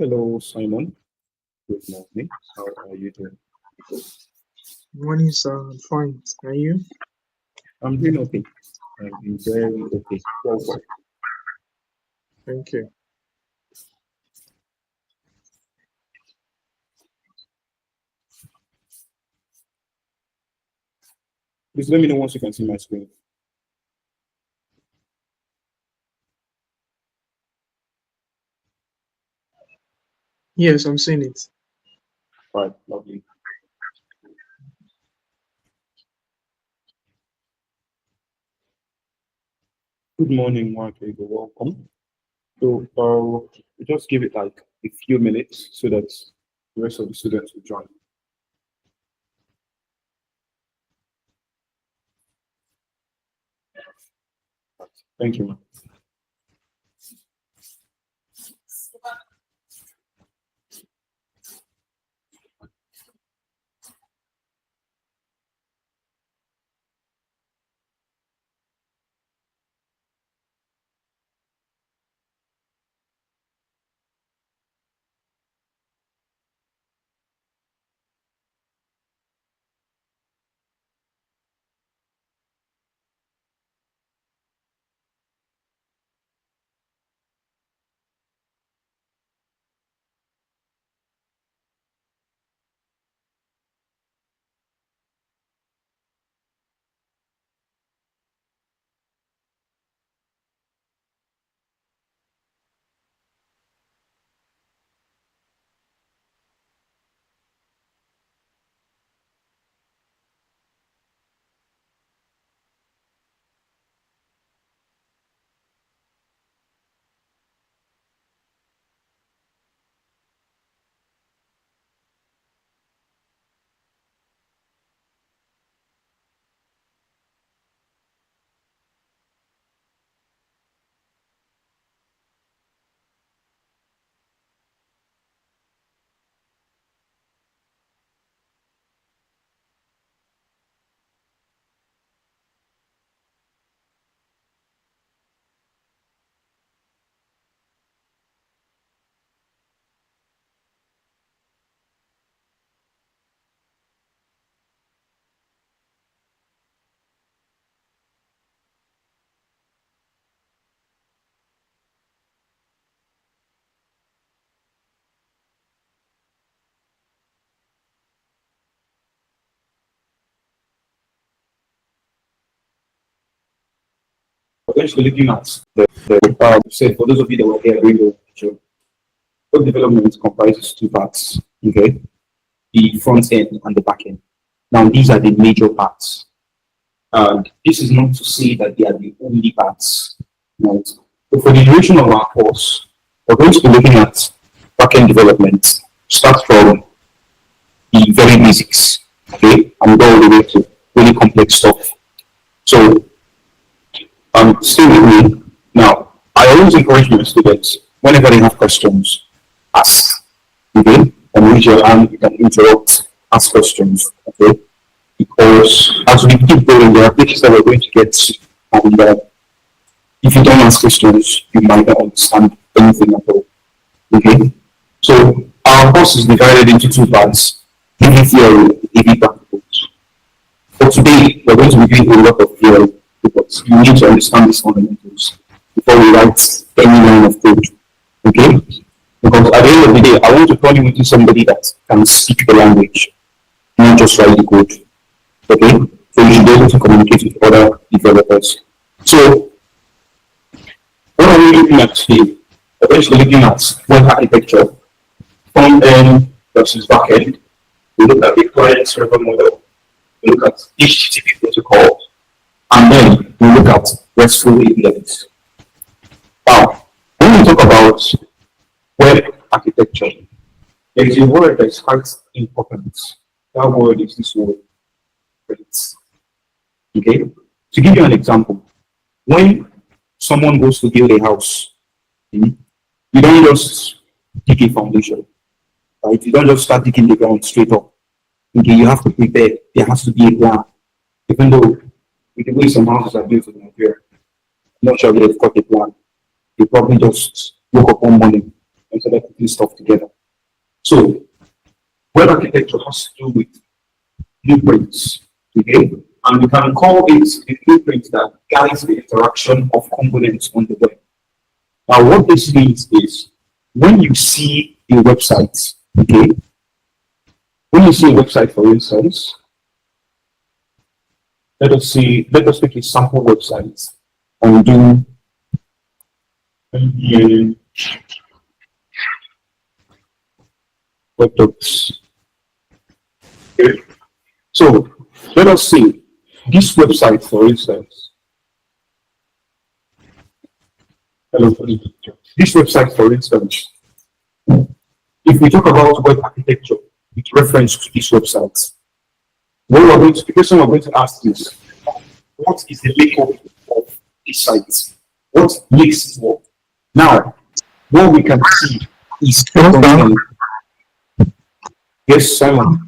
Hello, Simon. Good morning. How are you doing? Morning, sir. I'm fine. Are you? I'm doing okay. I'm doing very okay. Well. Thank you. Please let me know once you can see my screen. Yes, I'm seeing it. Right, lovely. Good morning, Mark. Welcome. So just give it like a few minutes so that the rest of the students will join. Thank you, Mark. We're actually looking at say for those of you that were here during the lecture, web development comprises two parts. Okay, the front end and the back end. Now these are the major parts. And this is not to say that they are the only parts. Right? So for the duration of our course, we're going to be looking at backend development, start from the very basics, okay, and go all the way to really complex stuff. So stay with me. Now, I always encourage my students, whenever they have questions, ask. Okay? And raise your hand, you can interrupt, ask questions. Okay? Because as we keep going, there are places that we're going to get to, and if you don't ask questions, you might not understand anything at all. Okay? So our course is divided into two parts, heavy theory, heavy practicals. For today, we're going to be doing a lot of theory because you need to understand these fundamentals before we write any line of code. Okay? Because at the end of the day, I want to turn you into somebody that can speak the language, not just write the code. Okay? So you should be able to communicate with other developers. So what are we looking at today? We're actually looking at web architecture, front end versus back end. We look at the client server model. We look at HTTP protocol, and then we look at RESTful APIs. Now, when we talk about web architecture, there is a word that is quite important. That word is this word, rates. Okay? To give you an example, when someone goes to build a house, you don't just dig a foundation, right? You don't just start digging the ground straight up. Okay, you have to prepare. There has to be a plan. Even though with the way some houses are built in Nigeria, I'm not sure they've got a plan. They probably just woke up one morning and start putting stuff together. So web architecture has to do with blueprints, okay? And we can call it the blueprint that guides the interaction of components on the web. Now, what this means is when you see a website, okay? When you see a website, for instance, let us take a sample website and do web docs. Okay. So let us see this website, for instance. This website, for instance, if we talk about web architecture with reference to this website, the question we're going to ask is, what is the makeup of this site? What makes it work? Now, what we can see is yes, Simon.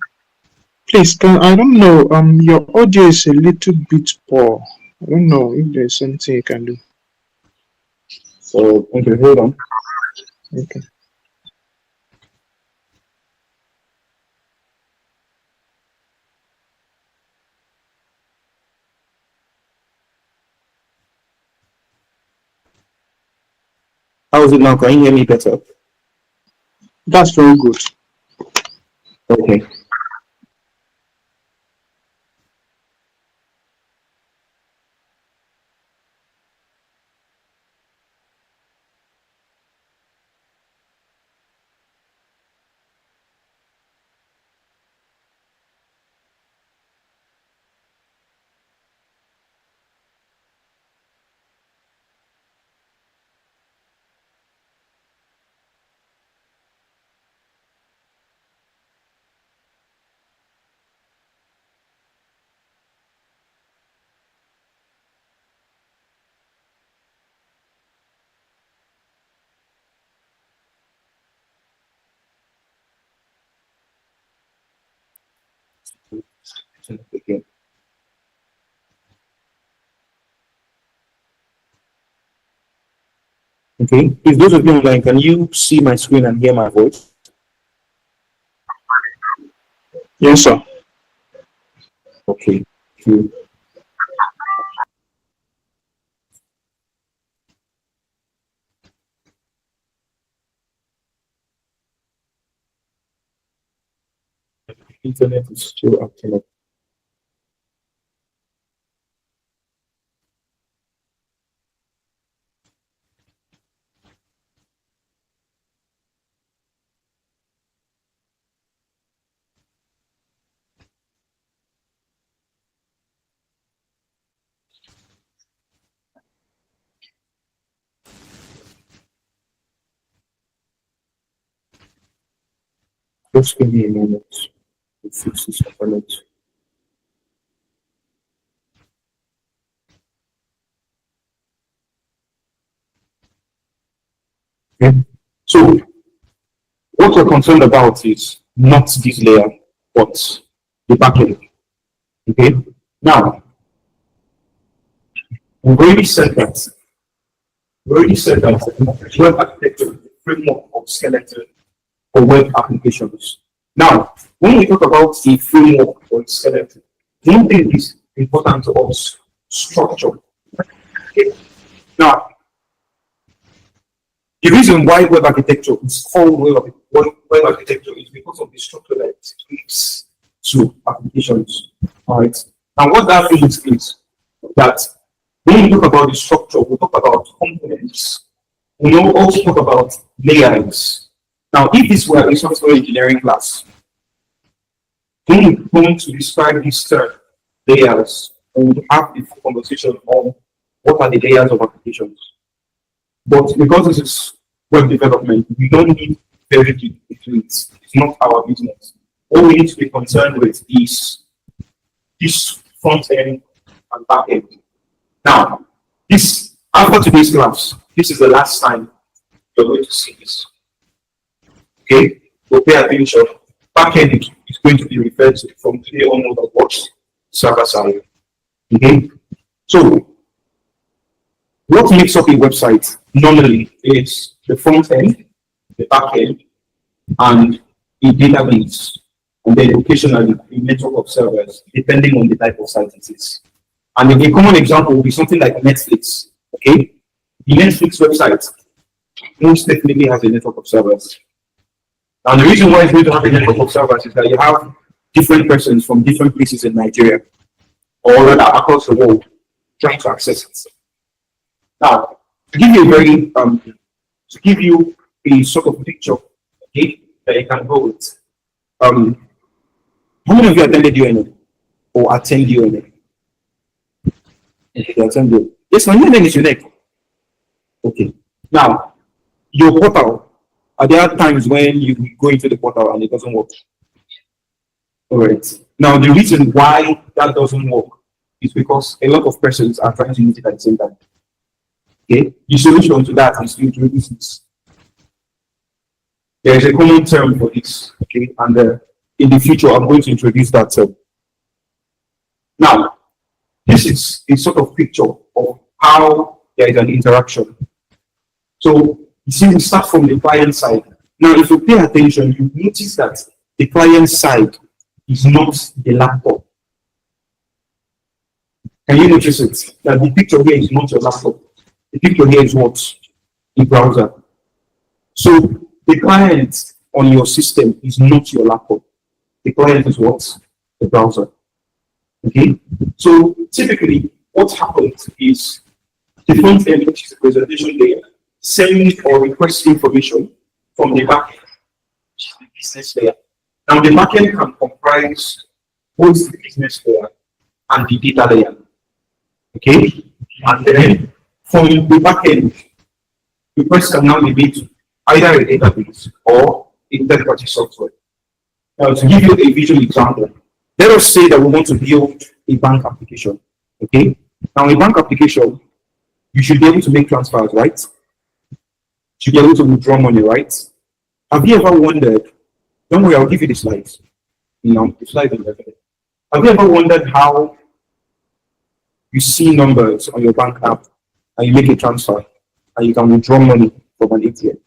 Please, I don't know. Your audio is a little bit poor. I don't know if there's something you can do. So, okay, hold on. Okay. How is it now? Can you hear me better? That's very good. Okay. Okay. Okay. If those of you online, can you see my screen and hear my voice? Yes, sir. Okay. Cool. Internet is still acting up. Just give me a moment to fix this internet. Okay. So what we're concerned about is not this layer, but the backend. Okay. Now, we've already said that. Web architecture is the framework of skeleton for web applications. Now, when we talk about the framework or skeleton, one thing is important to us: structure. Okay. Now, the reason why web architecture is called web architecture is because of the structure that it gives to applications. All right. And what that means is that when we talk about the structure, we talk about components. We also talk about layers. Now, if this were a software engineering class, when we going to describe these term layers, we would have a full conversation on what are the layers of applications. But because this is web development, we don't need very deep into it. It's not our business. All we need to be concerned with is this front end and back end. Now, this after today's class, this is the last time you're going to see this. Okay, so pay attention. Backend is going to be referred to from today onward as what? Server side. Okay, so what makes up a website normally is the front end, the backend, and a database, and then occasionally a network of servers, depending on the type of site it is. And a common example will be something like Netflix. Okay, the Netflix website most definitely has a network of servers. And the reason why it's going to have a network of servers is that you have different persons from different places in Nigeria, or rather across the world, trying to access it. Now, to give you a sort of picture, okay, that you can go with. How many of you attended UNA or attend UNA? Yes, my name is unique. Okay. Now, your portal, are there times when you go into the portal and it doesn't work? All right. Now, the reason why that doesn't work is because a lot of persons are trying to use it at the same time. Okay. The solution to that is to introduce this. There is a common term for this. Okay. And in the future, I'm going to introduce that term. Now, this is a sort of picture of how there is an interaction. So you see, we start from the client side. Now, if you pay attention, you notice that the client side is not the laptop. Can you notice it? That the picture here is not your laptop. The picture here is what? The browser. So the client on your system is not your laptop. The client is what? The browser. Okay? So typically, what happens is the front end, which is the presentation layer, sends or requests information from the backend, which is the business layer. Now, the backend can comprise both the business layer and the data layer. Okay? And then from the backend, requests can now be made to either a database or a third-party software. Now, to give you a visual example, let us say that we want to build a bank application. Okay? Now, a bank application, you should be able to make transfers, right? You should be able to withdraw money, right? Have you ever wondered? Don't worry, I'll give you the slides. The slides are there. Have you ever wondered how you see numbers on your bank app and you make a transfer and you can withdraw money from an ATM?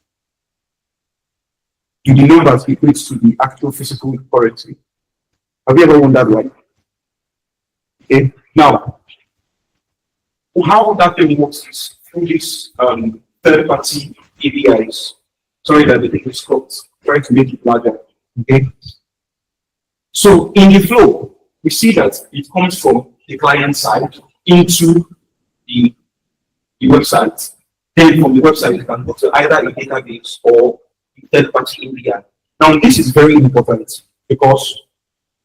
Do the numbers equate to the actual physical currency? Have you ever wondered why? Okay. Now, how that thing works is through these third-party APIs. Sorry that the thing is cropped. Trying to make it larger. Okay. So in the flow, we see that it comes from the client side into the website. Then from the website, it can go to either a database or a third-party API. Now, this is very important because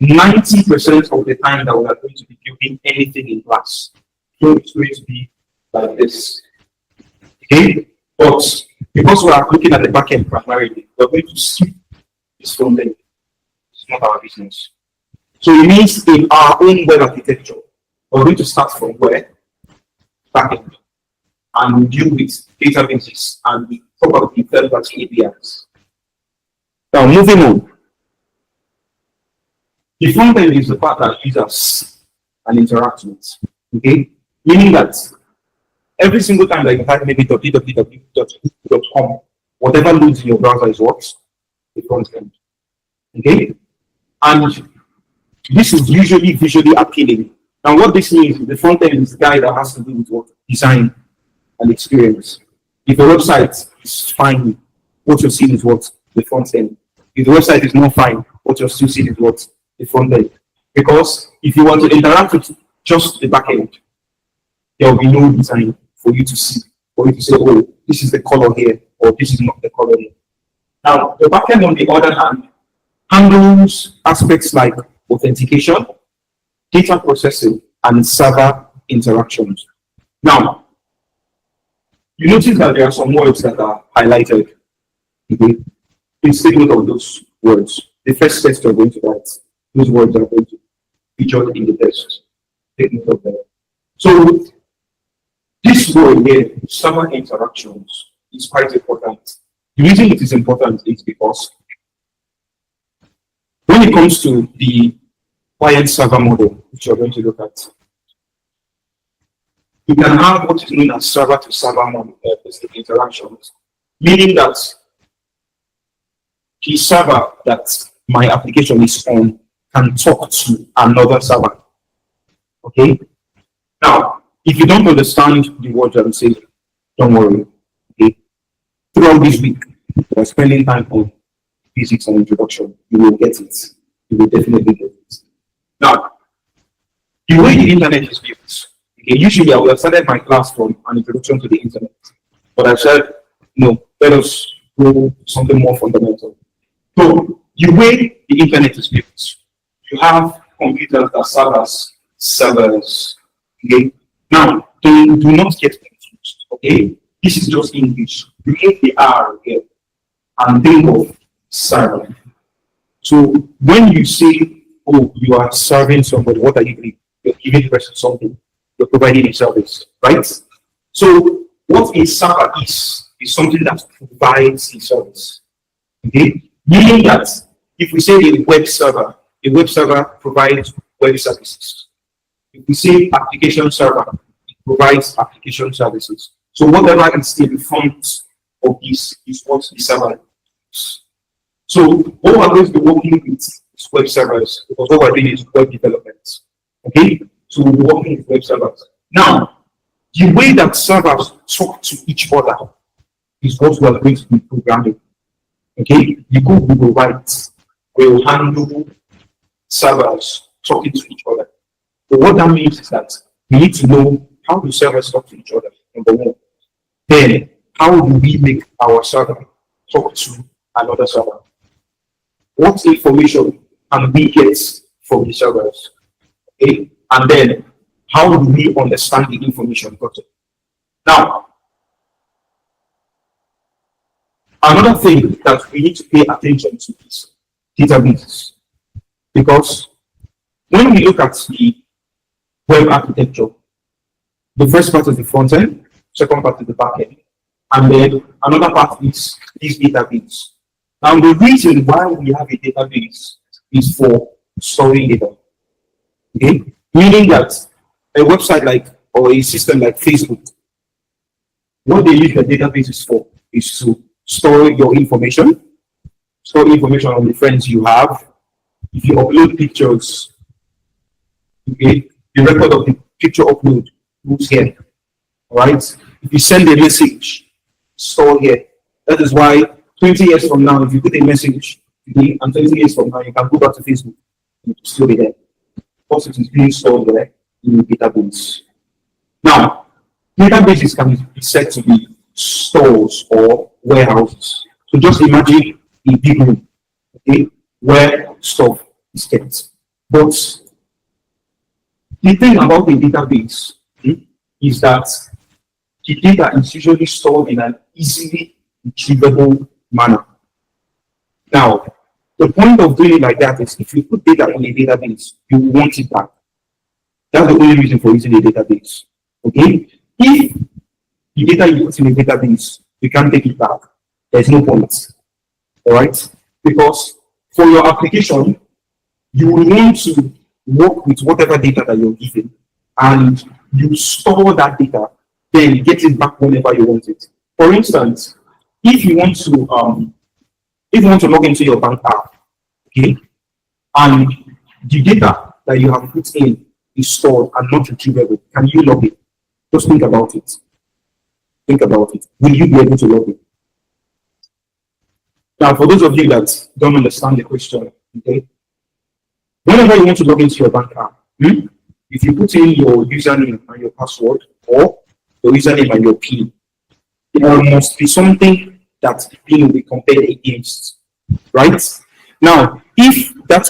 90% of the time that we are going to be building anything in class, so it's going to be like this. Okay? But because we are looking at the backend primarily, we're going to skip this front end. It's not our business. So it means in our own web architecture, we're going to start from where? Backend. And deal with databases and probably third-party APIs. Now, moving on. The front end is the part that users see and interact with. Okay? Meaning that every single time that you type maybe www.com, whatever loads in your browser is what? The front end. Okay? And this is usually visually appealing. And what this means is the front end is the guy that has to do with what? Design and experience. If the website is fine, what you're seeing is what? The front end. If the website is not fine, what you're still seeing is what? The front end. Because if you want to interact with just the back end, there will be no design for you to see, for you to say, oh, this is the color here, or this is not the color here. Now, the backend, on the other hand, handles aspects like authentication, data processing, and server interactions. Now, you notice that there are some words that are highlighted. Okay? Please take note of those words. The first test you're going to write, those words are going to feature in the test. Take note of them. So, this word here, server interactions, is quite important. The reason it is important is because when it comes to the client-server model, which you're going to look at, you can have what is known as server-to-server model interactions, meaning that the server that my application is on can talk to another server. Okay. Now, if you don't understand the words I'm saying, don't worry. Okay. Throughout this week, we're spending time on physics and introduction. You will get it. You will definitely get it. Now, the way the internet is built. Okay, usually I would have started my class from an introduction to the internet, but I said, no, let us go to something more fundamental. So, the way the internet is built, you have computers that serve as servers. Okay, now do not get confused. Okay, this is just English. You hit the R here and think of server. So, when you say, oh, you are serving somebody, what are you doing? You're giving the person something. You're providing a service, right? So what a server is something that provides a service. Okay? Meaning that if we say a web server provides web services. If we say application server, it provides application services. So whatever is in front of this is what the server is. So what we're going to be working with is web servers, because what we're doing is web development. Okay? So we're working with web servers. Now, the way that servers talk to each other is what we are going to be programming. Okay? The code we will write will handle servers talking to each other. So what that means is that we need to know how do servers talk to each other, number one. Then, how do we make our server talk to another server? What information can we get from the servers? Okay? And then, how do we understand the information gotten? Now, another thing that we need to pay attention to is databases. Because when we look at the web architecture, the first part is the front end, second part is the back end, and then another part is this database. Now, the reason why we have a database is for storing data. Okay? Meaning that a website like, or a system like Facebook, what they use the databases for is to store your information, on the friends you have. If you upload pictures, okay, the record of the picture upload moves here, right? If you send a message, store here. That is why 20 years from now, if you put a message today, and 20 years from now, you can go back to Facebook and it will still be there. Because it is being stored there in the database. Now, databases can be said to be stores or warehouses. So just imagine a big room, okay, where stuff is kept. But the thing about a database is that the data is usually stored in an easily retrievable manner. Now, the point of doing it like that is if you put data in a database, you want it back. That's the only reason for using a database. Okay? If the data you put in a database, you can't take it back, there's no point. Alright? Because for your application, you will want to work with whatever data that you're given, and you store that data, then get it back whenever you want it. For instance, if you want to log into your bank app, okay, and the data that you have put in is stored and not retrievable, can you log in? Just think about it. Think about it. Will you be able to log in? Now, for those of you that don't understand the question, okay, whenever you want to log into your bank app, if you put in your username and your password, or your username and your PIN, there must be something that the PIN will be compared against, right? Now, if that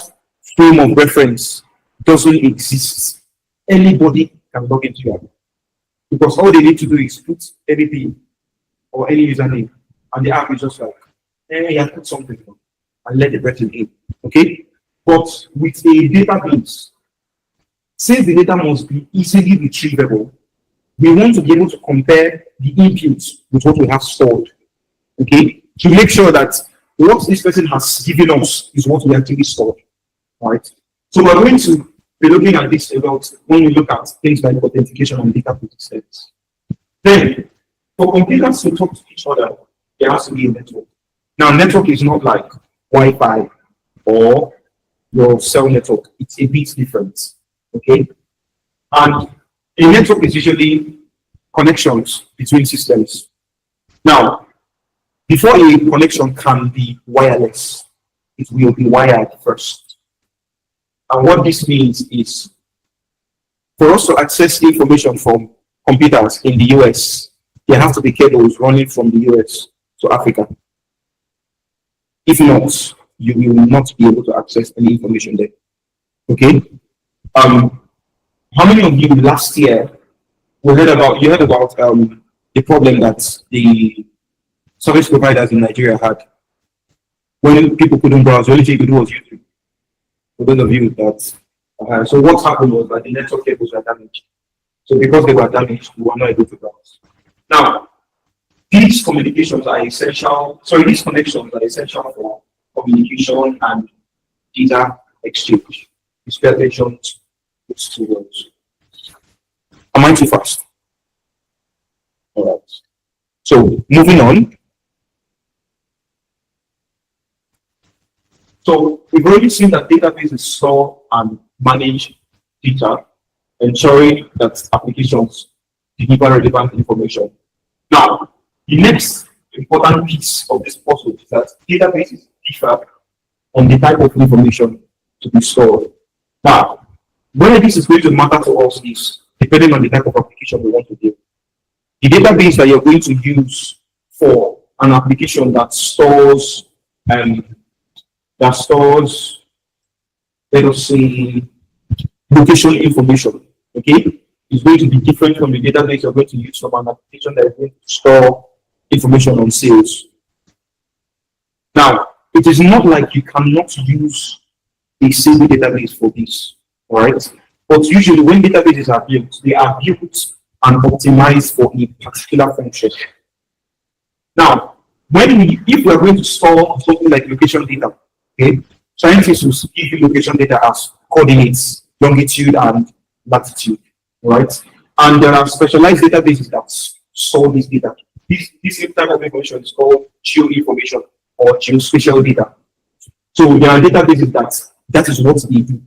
frame of reference doesn't exist, anybody can log into your app. Because all they need to do is put any PIN or any username, and the app is just like, you have put something and let the person in. Okay? But with a database, since the data must be easily retrievable, we want to be able to compare the inputs with what we have stored. Okay? To make sure that what this person has given us is what we actually stored. Right? So we're going to be looking at this about when we look at things like authentication and data systems. Then, for computers to talk to each other, there has to be a network. Now, network is not like Wi-Fi or your cell network. It's a bit different. Okay. And a network is usually connections between systems. Now, before a connection can be wireless, it will be wired first. And what this means is for us to access information from computers in the US, there have to be cables running from the US to Africa. If not, you will not be able to access any information there. Okay? How many of you last year you heard about the problem that the service providers in Nigeria had when people couldn't browse? The only thing you could do was YouTube. For those of you that so what happened was that the network cables were damaged. So because they were damaged, we were not able to browse. Now, these communications are essential. Sorry, these connections are essential for communication and data exchange. Please pay attention to these two words. Am I too fast? All right. So moving on. So we've already seen that databases store and manage data, ensuring that applications deliver relevant information. Now, the next important piece of this puzzle is that databases differ on the type of information to be stored. Now, where this is going to matter to us is depending on the type of application we want to do. The database that you're going to use for an application that stores, let us say, location information, okay, is going to be different from the database you're going to use from an application that is going to store information on sales. Now, it is not like you cannot use a single database for this, all right? But usually when databases are built, they are built and optimized for a particular function. Now, if we are going to store something like location data, okay, scientists will give you location data as coordinates, longitude and latitude, right? And there are specialized databases that store this data. This type of information is called geoinformation or geospatial data. So there are databases that is what they do.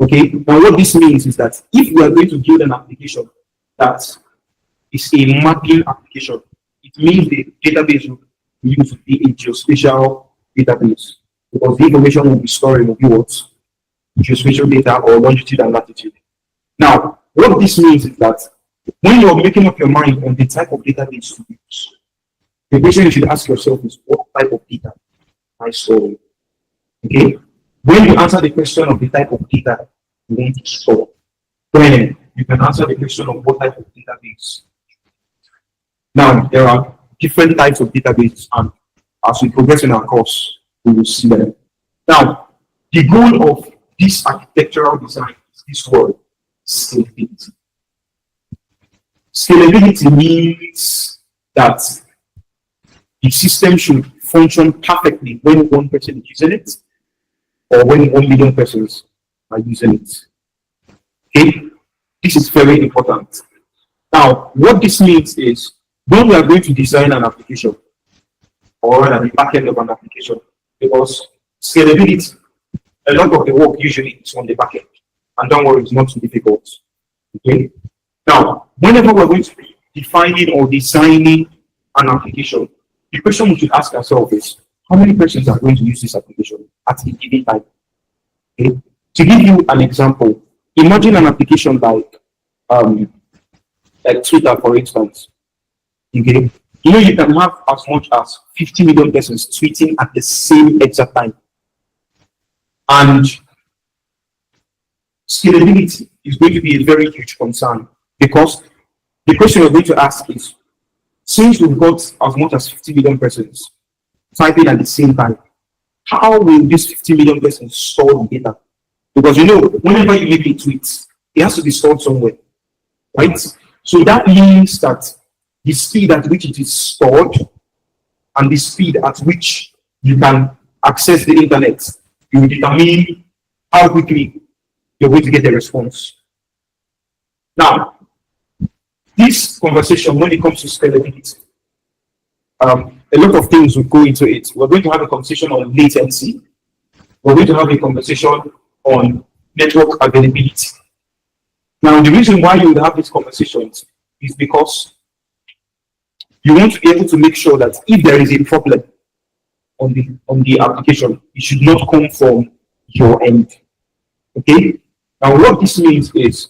Okay, now what this means is that if we are going to build an application that is a mapping application, it means the database will use to be a geospatial database because the information will be stored will be what? Geospatial data or longitude and latitude. Now, what this means is that when you're making up your mind on the type of database to use, the question you should ask yourself is what type of data am I storing? Okay? When you answer the question of the type of data you want to store, then you can answer the question of what type of database. Now, there are different types of databases, and as we progress in our course, we will see them. Now, the goal of this architectural design is this word, scalability. Scalability means that the system should function perfectly when one person is using it or when 1 million persons are using it. Okay, this is very important. Now, what this means is when we are going to design an application or rather the backend of an application, because scalability, a lot of the work usually is on the backend, and don't worry, it's not too difficult. Okay. Now, whenever we're going to be defining or designing an application, the question we should ask ourselves is how many persons are going to use this application at a given time? Okay. To give you an example, imagine an application like Twitter, for instance. Okay, you can have as much as 50 million persons tweeting at the same exact time, and scalability is going to be a very huge concern because the question we're going to ask is, since we've got as much as 50 million persons typing at the same time, how will these 50 million persons store the data? Because whenever you make a tweet, it has to be stored somewhere, right? So that means that the speed at which it is stored and the speed at which you can access the internet will determine how quickly you're going to get a response. Now, this conversation, when it comes to scalability, a lot of things will go into it. We're going to have a conversation on latency. We're going to have a conversation on network availability. Now, the reason why you would have these conversations is because you want to be able to make sure that if there is a problem on the application, it should not come from your end. Okay? Now, what this means is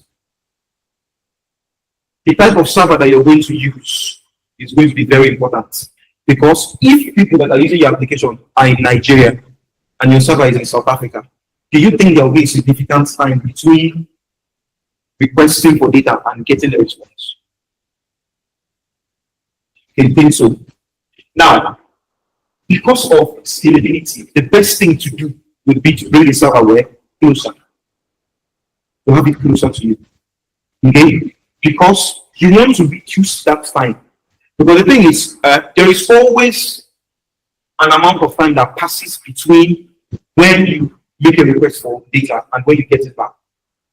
the type of server that you're going to use is going to be very important. Because if people that are using your application are in Nigeria and your server is in South Africa, do you think there will be a significant time between requesting for data and getting the response? I think so. Now, because of scalability, the best thing to do would be to bring the server where closer, to have it closer to you. Okay? Because you want to reduce that time. Because the thing is, there is always an amount of time that passes between when you make a request for data and when you get it back.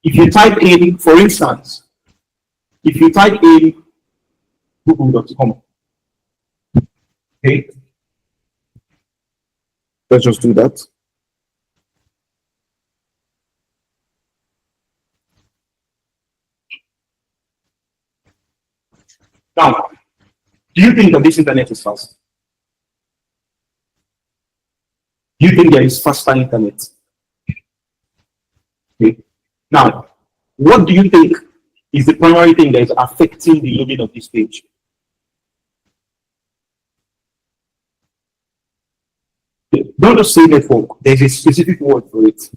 If you type in, for instance, if you type in google.com, okay, let's just do that. Now, do you think that this internet is fast? Do you think there is faster internet? Okay. Now, what do you think is the primary thing that is affecting the loading of this page? Don't just say network. There's a specific word for it.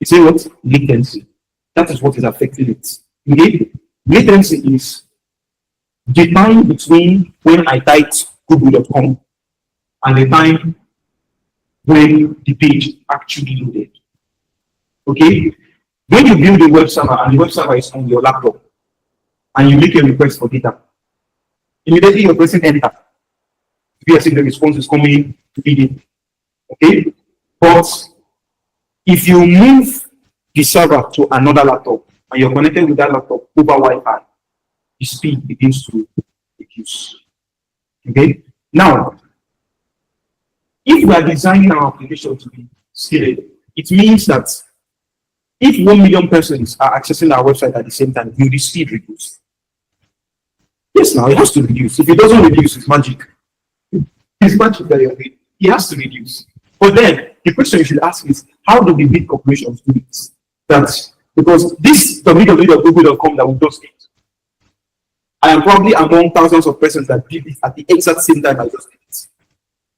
You say what? Latency. That is what is affecting it. Okay? Latency is the time between when I typed google.com and the time when the page actually loaded. Okay? When you build a web server and the web server is on your laptop and you make a request for data, immediately you're pressing enter. You see the response is coming to read. Okay? But if you move the server to another laptop and you're connected with that laptop over Wi-Fi, the speed begins to reduce. Okay? Now, if we are designing our application to be scalable, it means that if 1 million persons are accessing our website at the same time, will the speed reduce? Yes, now it has to reduce. If it doesn't reduce, it's magic. It's magic that you're doing. It has to reduce. But then the question you should ask is, how do the big corporations do this? That's because this www.google.com that we just did, I am probably among thousands of persons that did it at the exact same time I just did it.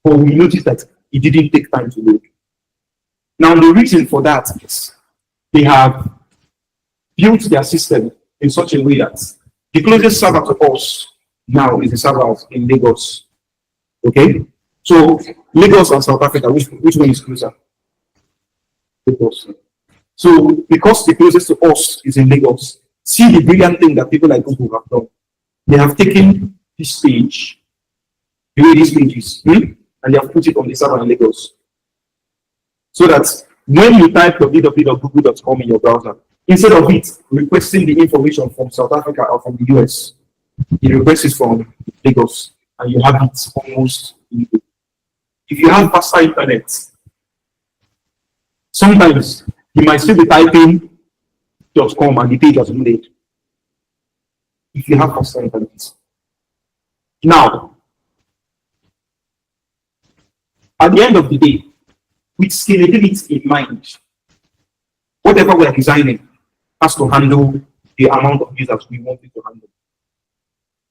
But we noticed that it didn't take time to load. Now, the reason for that is they have built their system in such a way that the closest server to us now is the server in Lagos. Okay? So, Lagos and South Africa, which one is closer? Lagos. So, because the closest to us is in Lagos, see the brilliant thing that people like Google have done. They have taken this page, the way this page is, and they have put it on the server in Lagos. So that when you type www.google.com in your browser, instead of it requesting the information from South Africa or from the US, it requests it from Lagos, and you have it almost immediately. If you have faster internet, sometimes you might still be typing .com and the page has loaded. If you have faster internet. Now, at the end of the day, with scalability in mind, whatever we are designing has to handle the amount of users we want it to handle.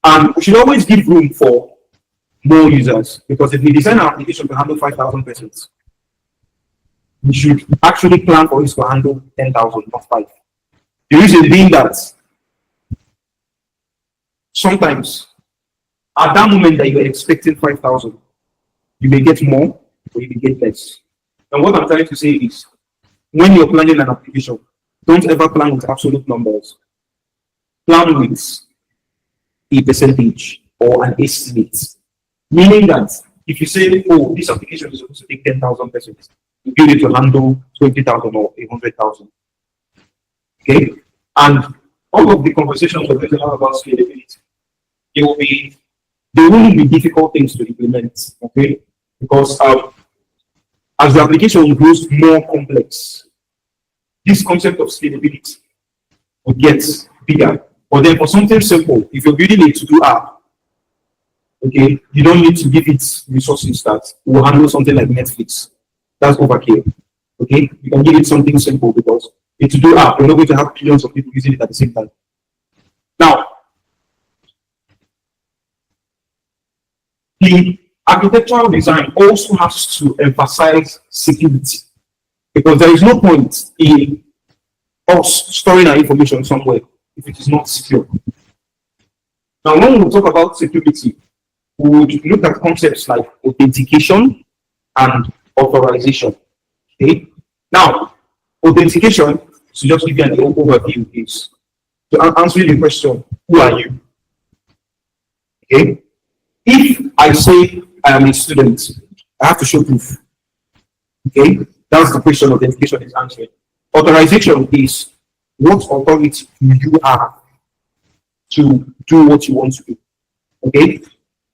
And we should always give room for more users, because if we design our application to handle 5,000 persons, we should actually plan for it to handle 10,000, not 5. The reason being that sometimes at that moment that you are expecting 5,000, you may get more or you may get less. And what I'm trying to say is, when you're planning an application, don't ever plan with absolute numbers. Plan with a percentage or an estimate. Meaning that if you say, oh, this application is supposed to take 10,000 persons, you build it to handle 20,000 or 100,000. Okay? And all of the conversations we're going to have about scalability, it will be they won't be difficult things to implement, okay? Because as the application grows more complex, this concept of scalability will get bigger. But then for something simple, if you're building a to-do app, okay, you don't need to give it resources that will handle something like Netflix. That's overkill. Okay, you can give it something simple because a to-do app, you're not going to have billions of people using it at the same time. Now, the architectural design also has to emphasize security because there is no point in us storing our information somewhere if it is not secure. Now, when we talk about security, we would look at concepts like authentication and authorization. Okay. Now, authentication, to just give you an overview, is to answer the question, who are you? Okay. If I say I am a student, I have to show proof. Okay. That's the question authentication is answering. Authorization is what authority do you have to do what you want to do. Okay.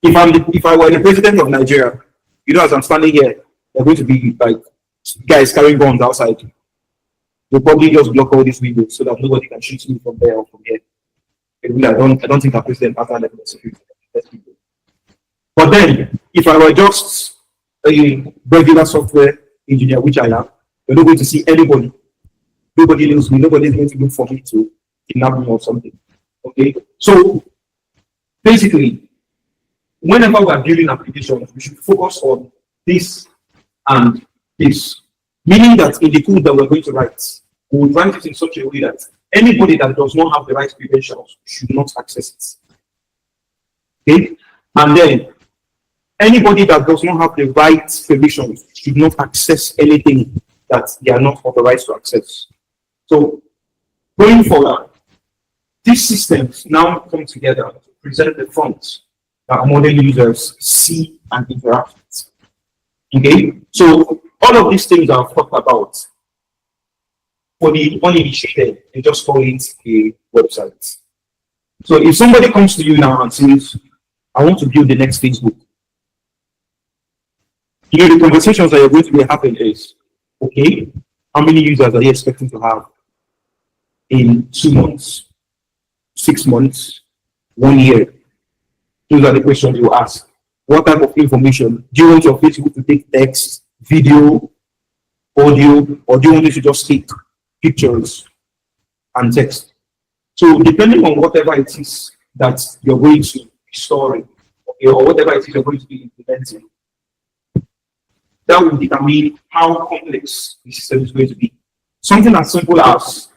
If I were the president of Nigeria, you know, as I'm standing here, they're going to be like guys carrying guns outside. They'll probably just block all these windows so that nobody can shoot me from there or from here. I don't think our president has that level of security. But then, if I were just a regular software engineer, which I am, you're not going to see anybody. Nobody knows me. Nobody is going to look for me to kidnap me or something. Okay? So, basically, whenever we are building applications, we should focus on this and this. Meaning that in the code that we're going to write, we will write it in such a way that anybody that does not have the right credentials should not access it. Okay? And then anybody that does not have the right permissions should not access anything that they are not authorized to access. So going forward, these systems now come together to present the fonts that modern users see and interact with. Okay? So all of these things I've talked about, for the uninitiated, they just call it a website. So if somebody comes to you now and says, I want to build the next Facebook, you know, the conversations that you're going to be having is, okay, how many users are you expecting to have in 2 months, 6 months, 1 year? Those are the questions you ask. What type of information? Do you want your Facebook to take text, video, audio, or do you want it to just take pictures and text? So depending on whatever it is that you're going to be storing, okay, or whatever it is you're going to be implementing, that will determine how complex the system is going to be. Something as simple as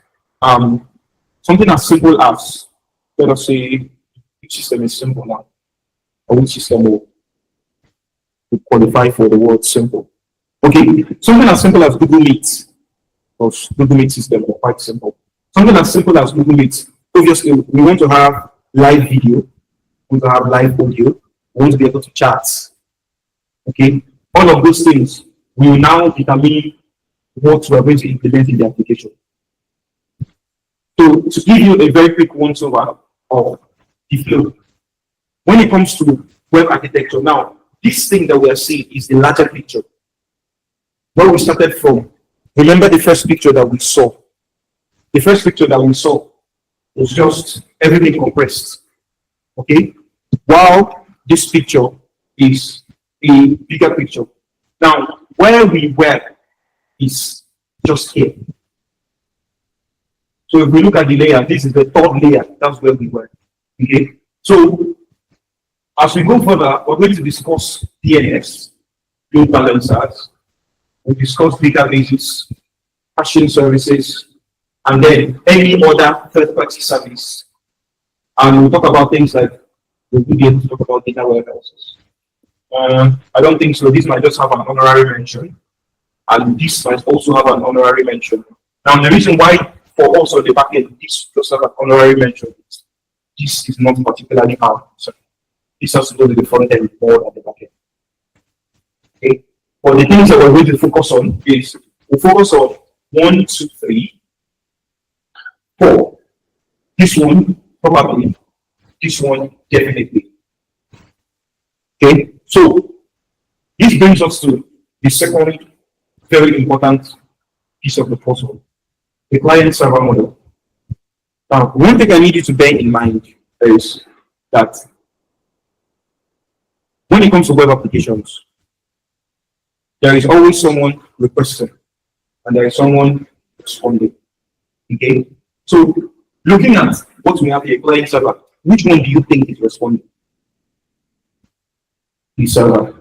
let us say, which system is simple now, or which system will qualify for the word simple. Okay, something as simple as Google Meet, or Google Meet system are quite simple. Something as simple as Google Meet. Obviously, we want to have live video, we want to have live audio, we want to be able to chat. Okay, all of those things will now determine what we are going to implement in the application. So to give you a very quick once-over of the flow, when it comes to web architecture, now this thing that we are seeing is the larger picture. Where we started from, remember the first picture that we saw. The first picture that we saw was just everything compressed. Okay? While this picture is a bigger picture. Now, where we were is just here. So if we look at the layer, this is the third layer. That's where we were. Okay? So as we go further, we're going to discuss DNS, load balancers, we'll discuss databases, caching services, and then any other third-party service. And we'll talk about things like we'll be able to talk about data warehouses. I don't think so. This might just have an honorary mention, and this might also have an honorary mention. Now, the reason why for us on the back end, this just have an honorary mention is this is not particularly hard. So this has to do with the front end more than the back end. Okay. But the things that we're going to focus on is we'll focus on 1, 2, 3, 4. This one, probably. This one, definitely. Okay, so this brings us to the second very important piece of the puzzle, the client server model. Now, one thing I need you to bear in mind is that when it comes to web applications, there is always someone requesting and there is someone responding. Okay, so looking at what we have here, client server, which one do you think is responding? The server.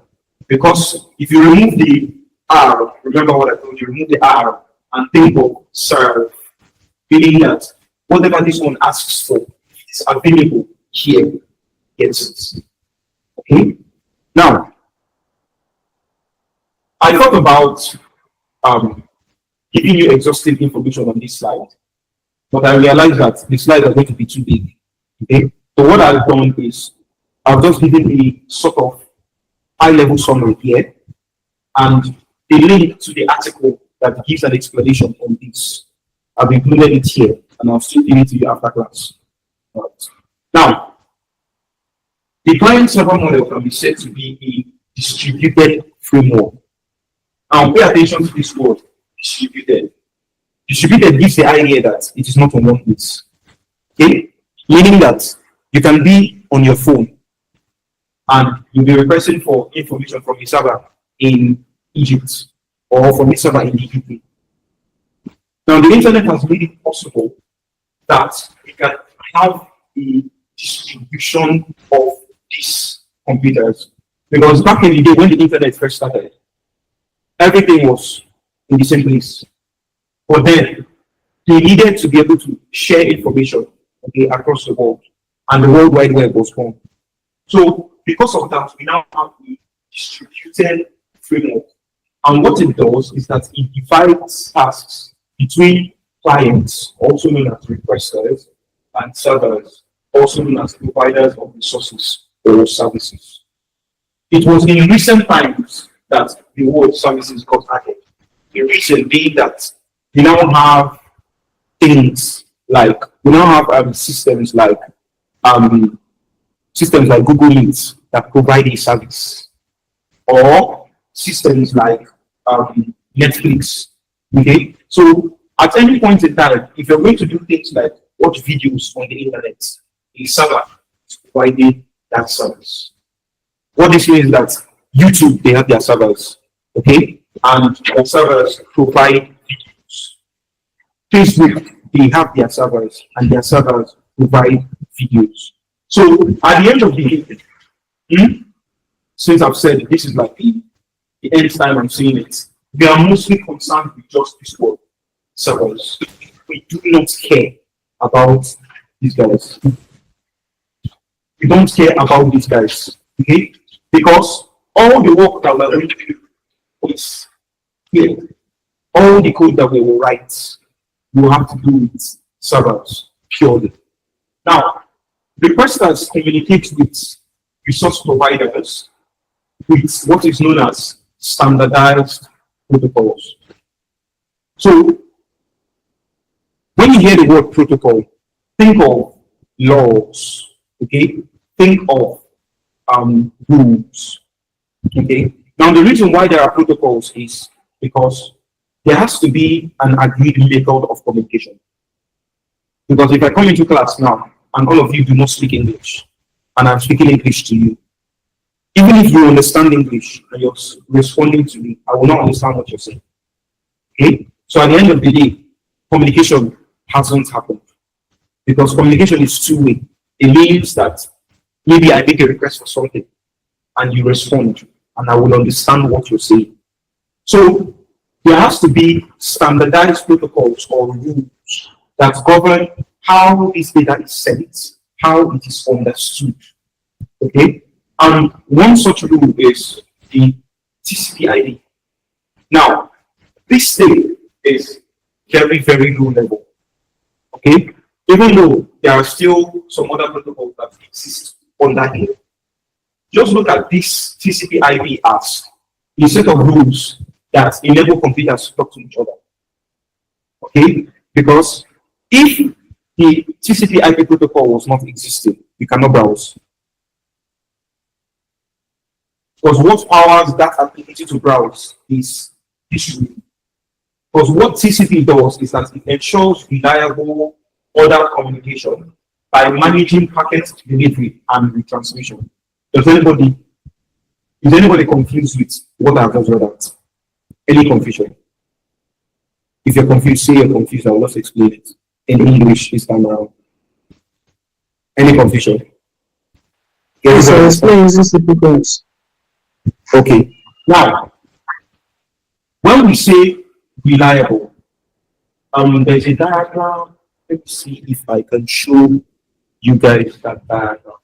Because if you remove the R, remember what I told you, remove the R and think of serve, meaning that whatever this one asks for is available here, gets it. Okay? Now, I thought about giving you exhaustive information on this slide, but I realized that the slides are going to be too big. Okay? So what I've done is I've just given a sort of high-level summary here and the link to the article that gives an explanation on this. I've included it here and I'll still give it to you after class. Right. Now, the client server model can be said to be a distributed framework. Now, pay attention to this word, distributed. Distributed gives the idea that it is not on one place. Okay? Meaning that you can be on your phone and you'll be requesting for information from a server in Egypt or from a server in the UK. Now, the internet has made it possible that we can have a distribution of these computers. Because back in the day when the internet first started, everything was in the same place. But then they needed to be able to share information, okay, across the world, and the World Wide Web was born. So because of that, we now have a distributed framework. And what it does is that it divides tasks between clients, also known as requesters, and servers, also known as providers of resources or services. It was in recent times that the word services got added. The reason being that we now have things like, we now have systems like Google Meet that provide a service, or systems like Netflix. Okay, so at any point in time, if you're going to do things like watch videos on the internet, a server is providing that service. What this means is that YouTube, they have their servers, okay, and their servers provide videos. Facebook, they have their servers, and their servers provide videos. So at the end of the day, since I've said this is like the end time I'm seeing it, we are mostly concerned with just this word, servers. We do not care about these guys. We don't care about these guys, okay? Because all the work that we're going to do is here. All the code that we will write, we will have to do with servers purely. Now, requesters communicate with resource providers with what is known as standardized protocols. So, when you hear the word protocol, think of laws, okay? Think of rules, okay? Now, the reason why there are protocols is because there has to be an agreed method of communication. Because if I come into class now, and all of you do not speak English, and I'm speaking English to you, even if you understand English and you're responding to me, I will not understand what you're saying. Okay? So at the end of the day, communication hasn't happened. Because communication is two-way. It means that maybe I make a request for something and you respond, and I will understand what you're saying. So there has to be standardized protocols or rules that govern how this data is sent, how it is understood. Okay? And one such rule is the TCP/IP. Now, this thing is very, very low level. Okay? Even though there are still some other protocols that exist under here. Just look at this TCP/IP as a set of rules that enable computers to talk to each other. Okay? Because if the TCP/IP protocol was not existing, you cannot browse. Because what powers that ability to browse is history. Because what TCP does is that it ensures reliable order communication by managing packet delivery and retransmission. Is anybody confused with what I've just read out? Any confusion? If you're confused, say you're confused, I will just explain it in English this time around. Any confusion? Yes, I explain TCP calls. Okay. Now, when we say reliable, there's a diagram. Let me see if I can show you guys that diagram.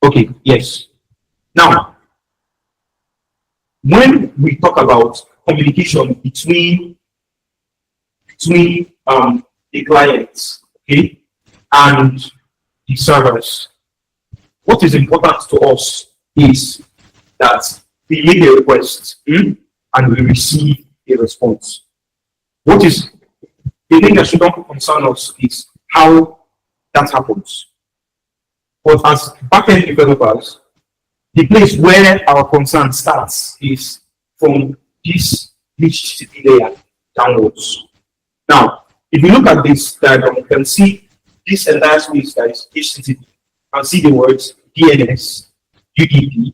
Okay, yes. Now, when we talk about communication between the clients, okay, and the servers, what is important to us is that we make a request and we receive a response. What is the thing that should not concern us is how that happens. But as backend developers, the place where our concern starts is from this HTTP layer downwards. Now, if you look at this diagram, you can see this entire space that is HTTP. And see the words DNS, UDP,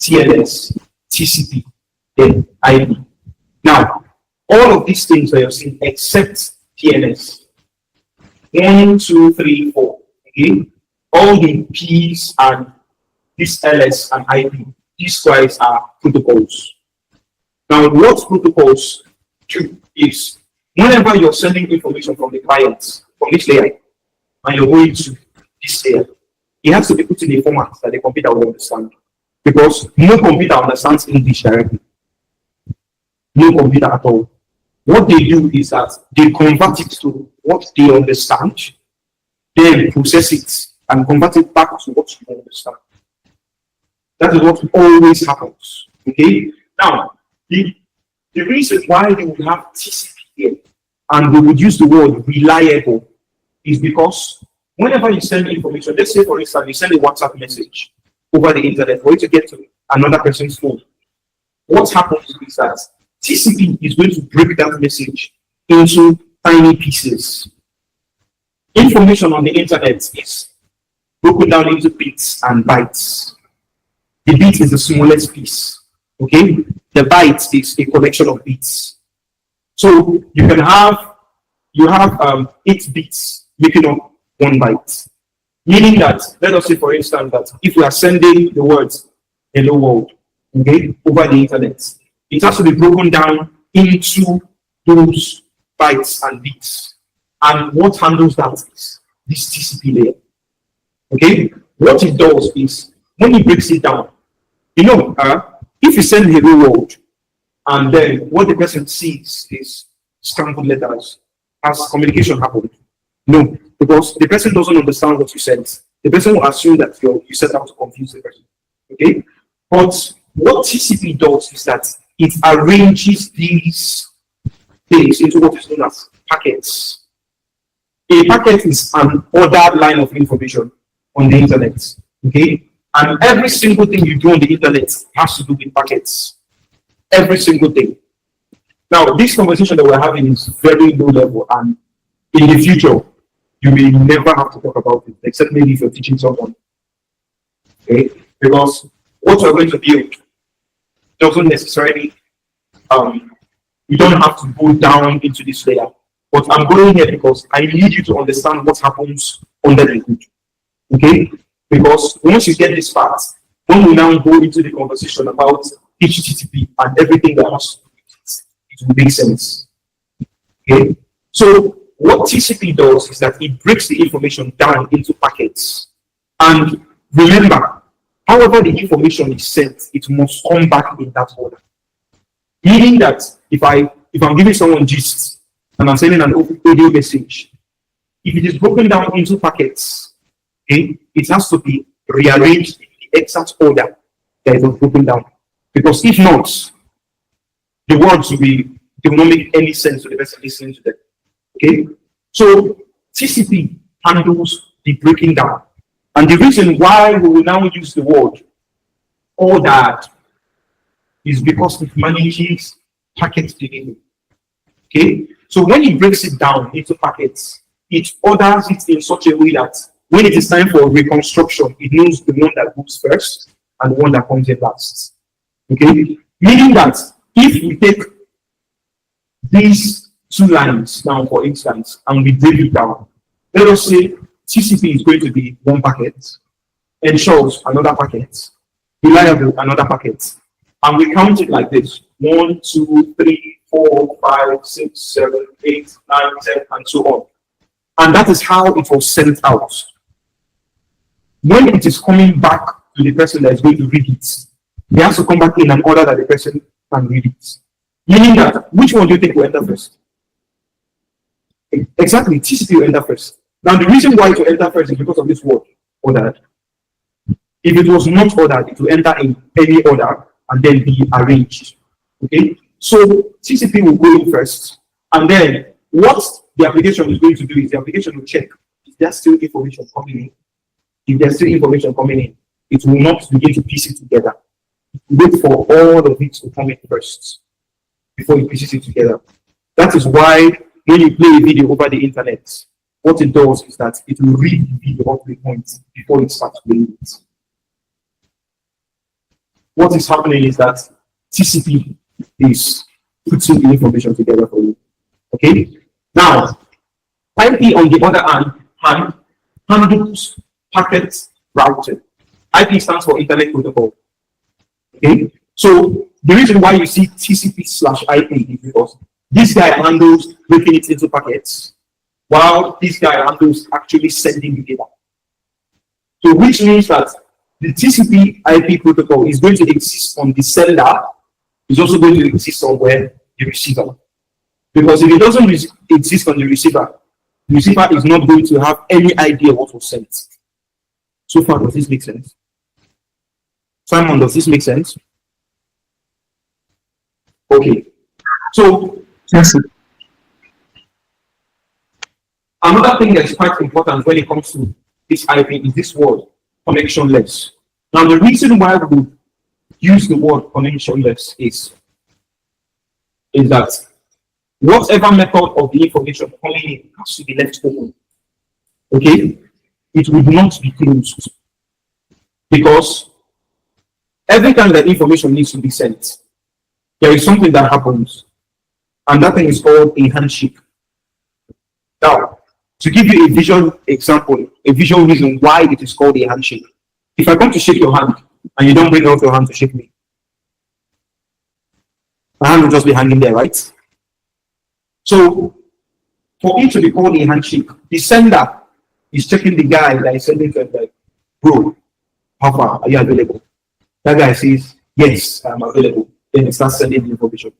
TLS, TCP, then IP. Now, all of these things that you're seeing except DNS. 1, 2, 3, 4. Okay? All the P's and this LS and IP, these guys are protocols. Now, what protocols do is whenever you're sending information from the client, from this layer, and you're going to this layer, it has to be put in a format that the computer will understand. Because no computer understands English directly. No computer at all. What they do is that they convert it to what they understand, then process it and convert it back to what you understand. That is what always happens. Okay? Now, the reason why they would have TCP here and they would use the word reliable is because whenever you send information, let's say for instance, you send a WhatsApp message over the internet for it to get to another person's phone. What happens is that TCP is going to break that message into tiny pieces. Information on the internet is broken down into bits and bytes. The bit is the smallest piece. Okay? The byte is a collection of bits. So you have 8 bits making up 1 byte. Meaning that, let us say for instance that if we are sending the words hello world, okay, over the internet, it has to be broken down into those bytes and bits. And what handles that is this TCP layer. Okay? What it does is when it breaks it down, you know, if you send hello world and then what the person sees is scrambled letters, has communication happened? No, because the person doesn't understand what you said. The person will assume that you set out to confuse the person. Okay? But what TCP does is that it arranges these things into what is known as packets. A packet is an ordered line of information on the internet. Okay? And every single thing you do on the internet has to do with packets. Every single thing. Now, this conversation that we're having is very low level, and in the future, you may never have to talk about it, except maybe if you're teaching someone. Okay? Because what we're going to build doesn't necessarily, you don't have to go down into this layer. But I'm going here because I need you to understand what happens under the hood. Okay? Because once you get this part, when we now go into the conversation about HTTP and everything that has to do with it, it will make sense. Okay? So what TCP does is that it breaks the information down into packets. And remember, however the information is sent, it must come back in that order. Meaning that if I'm giving someone gist and I'm sending an audio message, if it is broken down into packets, okay, it has to be rearranged in the exact order that it was broken down. Because if not, the words will not make any sense to the person listening to them. Okay? So TCP handles the breaking down. And the reason why we will now use the word ordered is because it manages packet delivery. Okay, so when it breaks it down into packets, it orders it in such a way that when it is time for reconstruction, it knows the one that moves first and the one that comes in last. Okay, meaning that if we take these two lines now, for instance, and we break it down, let us say TCP is going to be one packet, ensures another packet, reliable another packet, and we count it like this: 1, 2, 3, 4, 5, 6, 7, 8, 9, 10, and so on. And that is how it was sent out. When it is coming back to the person that is going to read it, they have to come back in an order that the person can read it. Meaning that, which one do you think will enter first? Exactly, TCP will enter first. Now, the reason why it will enter first is because of this word, ordered. If it was not ordered, it will enter in any order and then be arranged. Okay? So TCP will go in first, and then what the application is going to do is the application will check if there's still information coming in. If there's still information coming in, it will not begin to piece it together. Wait for all of it to come in first before it pieces it together. That is why when you play a video over the internet, what it does is that it will read the video up to the point before it starts playing it. What is happening is that TCP is putting the information together for you. Okay? Now, IP on the other hand handles packet routing. IP stands for Internet Protocol. Okay? So the reason why you see TCP/IP is because this guy handles breaking it into packets, while this guy handles actually sending the data. So which means that the TCP/IP protocol is going to exist on the sender, is also going to exist somewhere the receiver. Because if it doesn't exist on the receiver is not going to have any idea what was sent. So far, does this make sense? Simon, does this make sense? Okay. So, Yes, sir. Another thing that's quite important when it comes to this IP is this word, connectionless. Now, the reason why we use the word connectionless is that whatever method of the information coming in has to be left open. Okay? It would not be closed. Because every time that information needs to be sent, there is something that happens, and that thing is called a handshake. Now, to give you a visual example, a visual reason why it is called a handshake. If I come to shake your hand and you don't bring out your hand to shake me, my hand will just be hanging there, right? So, for it to be called a handshake, the sender is checking the guy that is sending to him, like, bro, how far are you available? That guy says, yes, I'm available. Then it starts sending the information.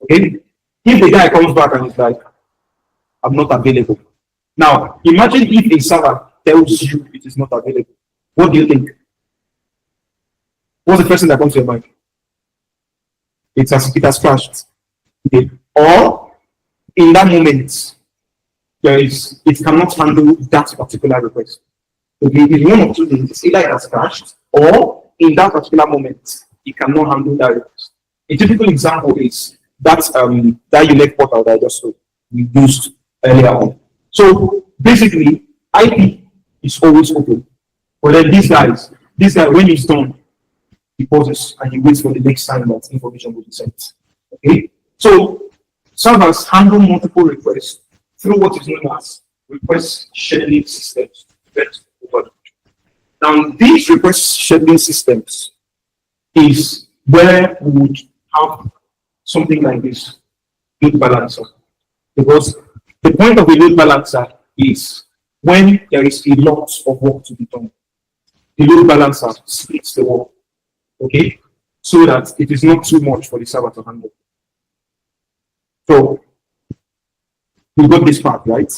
Okay? If the guy comes back and is like, I'm not available. Now, imagine if a server tells you it is not available. What do you think? What's the first thing that comes to your mind? It has crashed. Okay. Or in that moment, it cannot handle that particular request. Okay, it's one of two things. It's either it has crashed, or in that particular moment, it cannot handle that request. A typical example is that ULEC portal that I just we used earlier on. So basically, IP is always open. But then this guy, when he's done, he pauses and he waits for the next time that information will be sent. Okay? So servers handle multiple requests through what is known as request scheduling systems. Now, these request scheduling systems is where we would have something like this load balancer. Because the point of a load balancer is when there is a lot of work to be done, the load balancer splits the work, okay, so that it is not too much for the server to handle. So we got this part, right?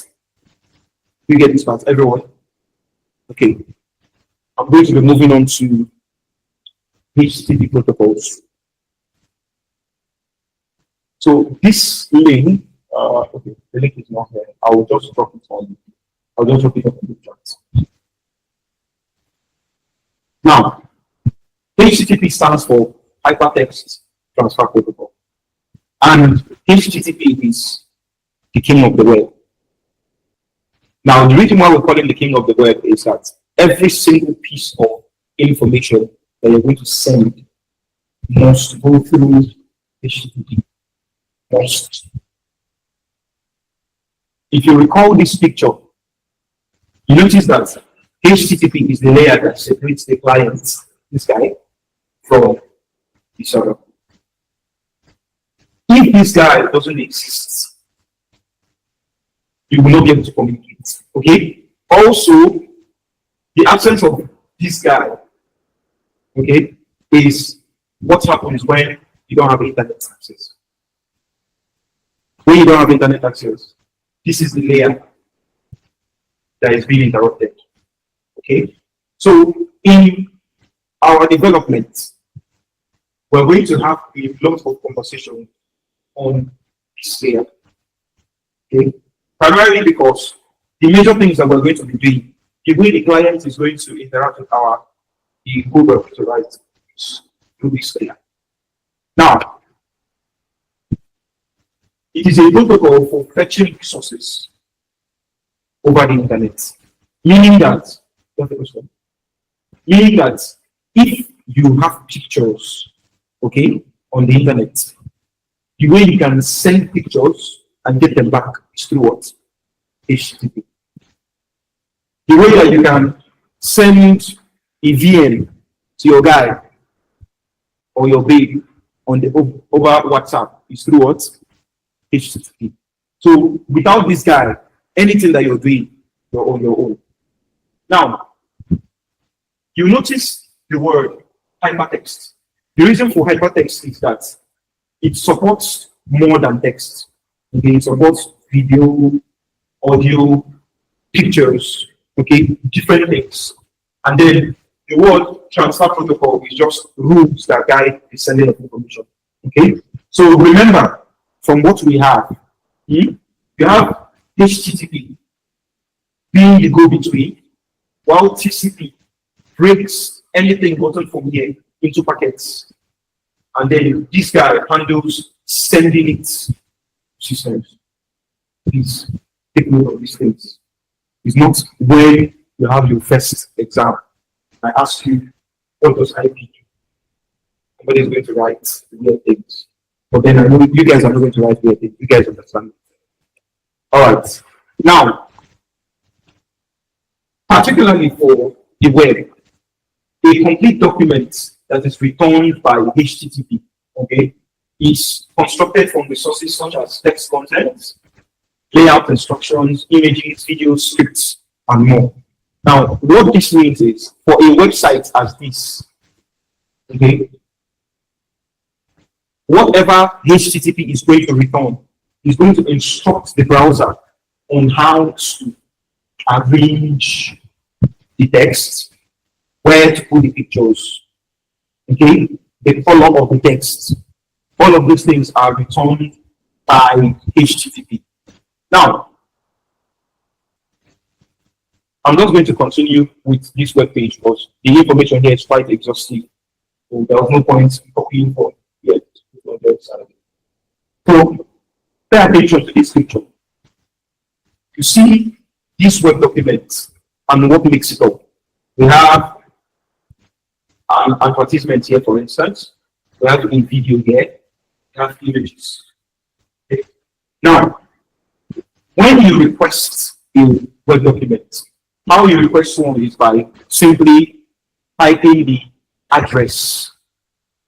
We get this part, everyone. Okay, I'm going to be moving on to HTTP protocols. So this link, okay, the link is not here. I will just drop it on. I'll just drop it on the chat. Now, HTTP stands for Hypertext Transfer Protocol. And HTTP is the king of the web. Now, the reason why we call him the king of the web is that every single piece of information that you're going to send must go through HTTP. Must. If you recall this picture, you notice that HTTP is the layer that separates the client, this guy, from the server. If this guy doesn't exist, you will not be able to communicate. Okay? Also, the absence of this guy, okay, is what happens when you don't have internet access. When you don't have internet access, this is the layer that is being interrupted. Okay? So, in our development, we're going to have a lot of conversation on this layer. Okay? Primarily because the major things that we're going to be doing, the way the client is going to interact with the code we're going to write through this layer. Now, it is a protocol for fetching resources over the internet, meaning that if you have pictures, okay, on the internet, the way you can send pictures and get them back is through what? HTTP. The way that you can send a VM to your guy or your babe on the over WhatsApp is through what? HTTP. So without this guy, anything that you're doing, you're on your own. Now, you notice the word hypertext. The reason for hypertext is that it supports more than text. Okay, it supports video, audio, pictures, okay, different things. And then the word transfer protocol is just rules that guide the sending of information. Okay, so remember from what we have, you have HTTP being the go-between, while TCP breaks anything gotten from here into packets. And then this guy handles sending it to systems. Please take note of these things. It's not when you have your first exam. I ask you, what does IP do? Somebody is going to write weird things. But then I know you guys are not going to write weird things. You guys understand. All right. Now, particularly for the web, a complete document that is returned by HTTP, okay, is constructed from resources such as text content, layout instructions, images, videos, scripts, and more. Now, what this means is for a website as this, okay, whatever HTTP is going to return is going to instruct the browser on how to arrange the text, where to put the pictures, okay, the color of the text. All of these things are returned by HTTP. Now, I'm not going to continue with this web page because the information here is quite exhaustive. So there was no point in copying for yet. So pay attention to this picture. You see this web document and what makes it up. We have an advertisement here, for instance. We have a video here. We have images. Okay. Now, when you request a web document, how you request one is by simply typing the address,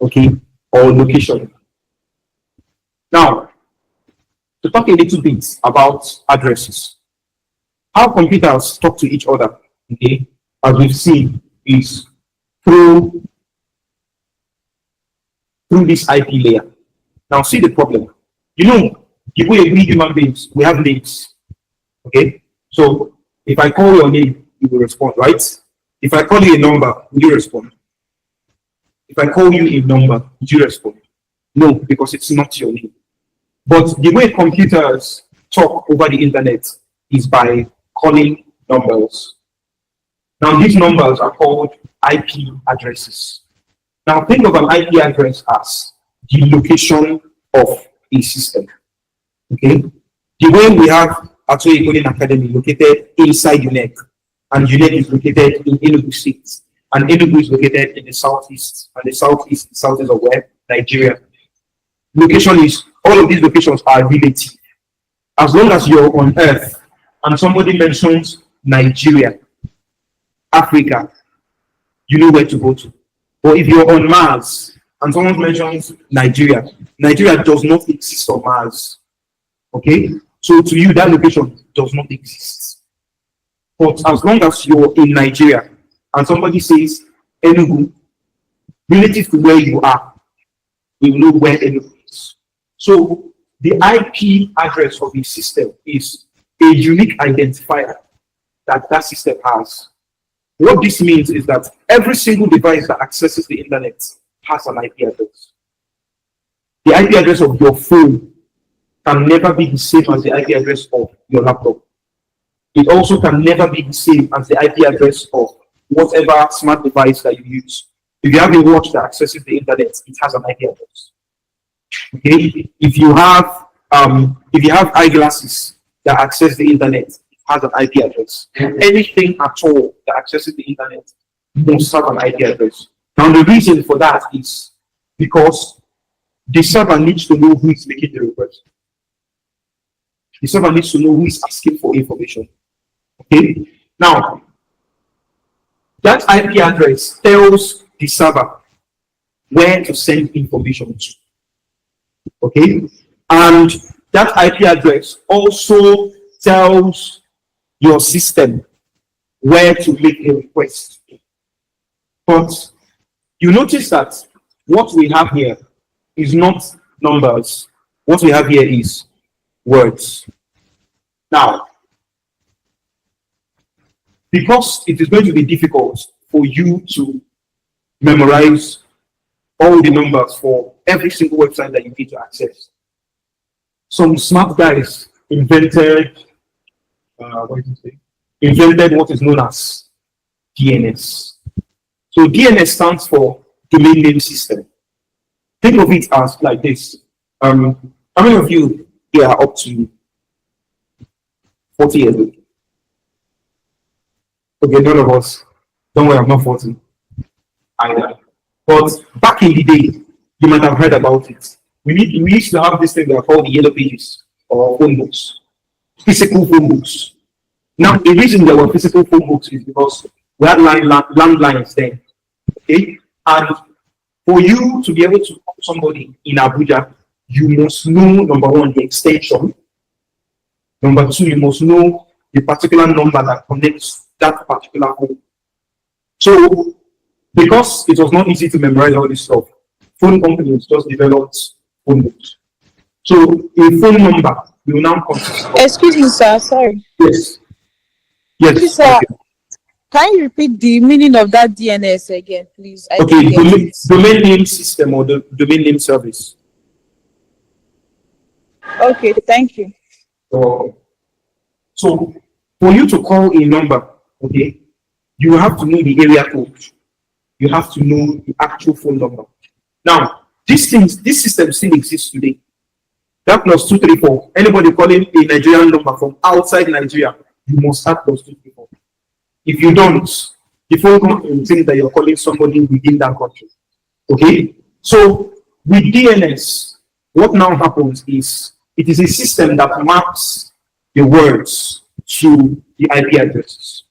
okay, or location. Now, to talk a little bit about addresses, how computers talk to each other, okay, as we've seen, is through this IP layer. Now, see the problem. You know, the way we human beings, we have names, okay? So, if I call your name, you will respond, right? If I call you a number, will you respond? If I call you a number, would you respond? No, because it's not your name. But the way computers talk over the internet is by calling numbers. Now, these numbers are called IP addresses. Now think of an IP address as the location of a system. Okay, the way we have Atoye Coding Academy located inside UNEC, and UNEC is located in Enugu State, and Enugu is located in the southeast, and the southeast of where? Nigeria. Location is, all of these locations are relative. As long as you're on Earth and somebody mentions Nigeria, Africa, you know where to go to. But if you're on Mars and someone mentions Nigeria, Nigeria does not exist on Mars. Okay? So to you, that location does not exist. But as long as you're in Nigeria and somebody says Enugu, relative to where you are, we will know where Enugu is. So the IP address of the system is a unique identifier that that system has. What this means is that every single device that accesses the internet has an IP address. The IP address of your phone can never be the same as the IP address of your laptop. It also can never be the same as the IP address of whatever smart device that you use. If you have a watch that accesses the internet, it has an IP address. Okay? If you have eyeglasses that access the internet, it has an IP address. Anything at all that accesses the internet must have an IP address. Now the reason for that is because the server needs to know who is making the request. The server needs to know who is asking for information. Okay? Now, that IP address tells the server where to send information to. Okay? And that IP address also tells your system where to make a request. But you notice that what we have here is not numbers. What we have here is words. Now, because it is going to be difficult for you to memorize all the numbers for every single website that you need to access, some smart guys invented what is known as DNS. So DNS stands for Domain Name System. Think of it as like this. How many of you here are up to 40 years old? Okay, none of us. Don't worry, I'm not 40 either. But back in the day, you might have heard about it. We used to have this thing that are called the yellow pages or phone books, physical phone books. Now, the reason there were physical phone books is because we had landlines then. Okay, and for you to be able to call somebody in Abuja, you must know, number one, the extension. Number two, you must know the particular number that connects that particular phone. So, because it was not easy to memorize all this stuff, phone companies just developed phone books. So, a phone number will now consist of... Excuse me, sir. Sorry. Yes. Yes. Please, sir, can you repeat the meaning of that DNS again, please? Okay, domain name system or the domain name service. Okay, thank you. So for you to call a number, okay, you have to know the area code. You have to know the actual phone number. Now, this system still exists today. That plus 234. Anybody calling a Nigerian number from outside Nigeria, you must have plus 234. If you don't, the phone company will think that you're calling somebody within that country. Okay? So with DNS, what now happens is it is a system that maps the words to the IP addresses.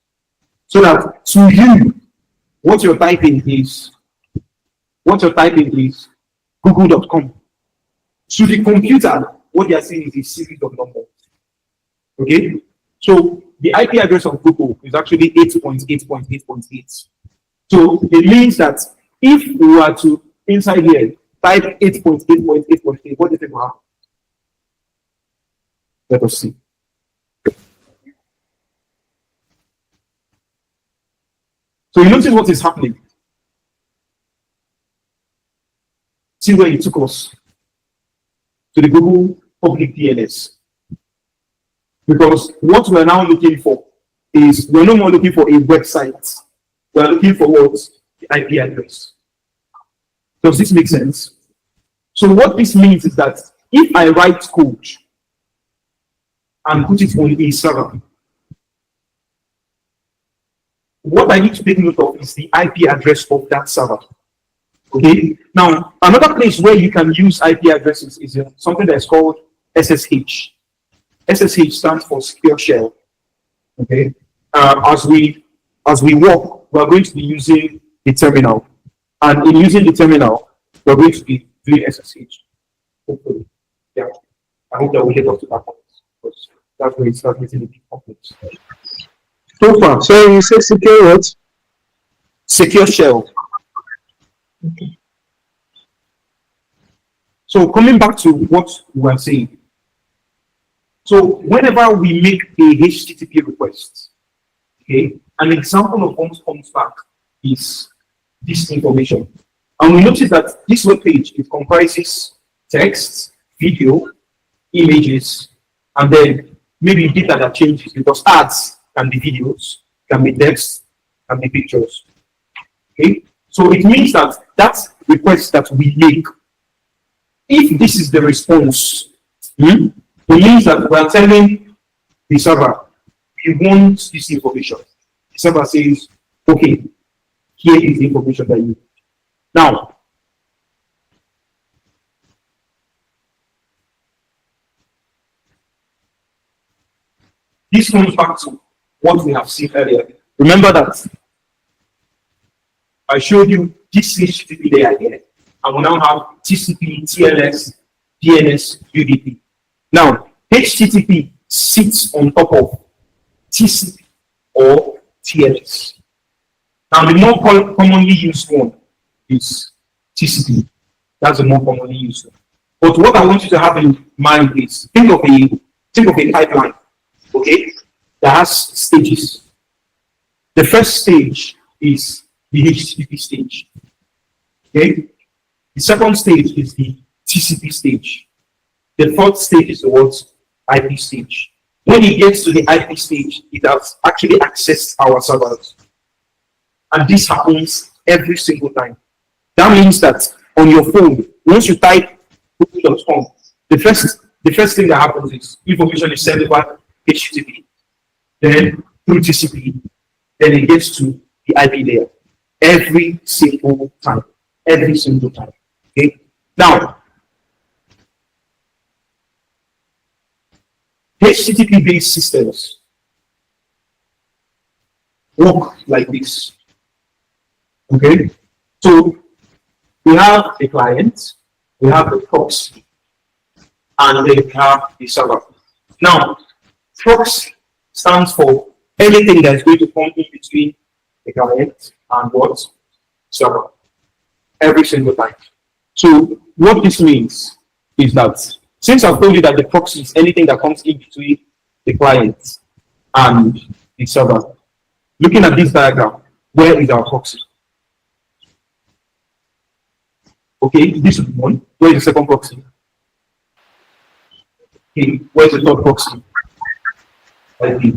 So that to you, what you're typing is google.com. To the computer, what they are saying is a series of numbers. Okay? So the IP address of Google is actually 8.8.8.8. So it means that if we were to inside here type 8.8.8.8, what do you think will happen? Let us see. So you notice what is happening. See where it took us to the Google public DNS. Because what we're now looking for is we're no more looking for a website. We're looking for what? the IP address. Does this make sense? So what this means is that if I write code and put it on a server, what I need to take note of is the IP address of that server. Okay. Now, another place where you can use IP addresses is something that's called SSH. SSH stands for Secure Shell. Okay. As we work, we are going to be using the terminal, and in using the terminal, we're going to be doing SSH. Hopefully, yeah. I hope that we get up to that point, because that's where it starts getting a bit complex. So far, so you say secure what? Secure Shell. Okay. So coming back to what we were saying. So whenever we make a HTTP request, okay, an example of what comes back is this information. And we notice that this web page, it comprises text, video, images, and then maybe data that changes, because ads can be videos, can be text, can be pictures. Okay? So it means that that request that we make, if this is the response, it means that we are telling the server, we want this information. The server says, okay, here is the information that you need. Now, this comes back to what we have seen earlier. Remember that I showed you this HTTP layer here, and we now have TCP, TLS, DNS, UDP. Now, HTTP sits on top of TCP or TLS. Now, the more commonly used one is TCP. That's the more commonly used one. But what I want you to have in mind is think of a pipeline, okay, that has stages. The first stage is the HTTP stage. Okay. The second stage is the TCP stage. The fourth stage is the what? IP stage. When it gets to the IP stage, it has actually accessed our servers. And this happens every single time. That means that on your phone, once you type google.com, the first thing that happens is information is sent over HTTP, then through TCP, then it gets to the IP layer. Every single time. Every single time. Okay. Now, HTTP-based systems work like this. Okay. So we have a client, we have a proxy, and then we have the server. Now, proxy stands for anything that is going to come in between the client and what? Server. Every single time. So what this means is that since I've told you that the proxy is anything that comes in between the client and the server, looking at this diagram, where is our proxy? Okay, this is one. Where is the second proxy? Okay, where is the third proxy? IP.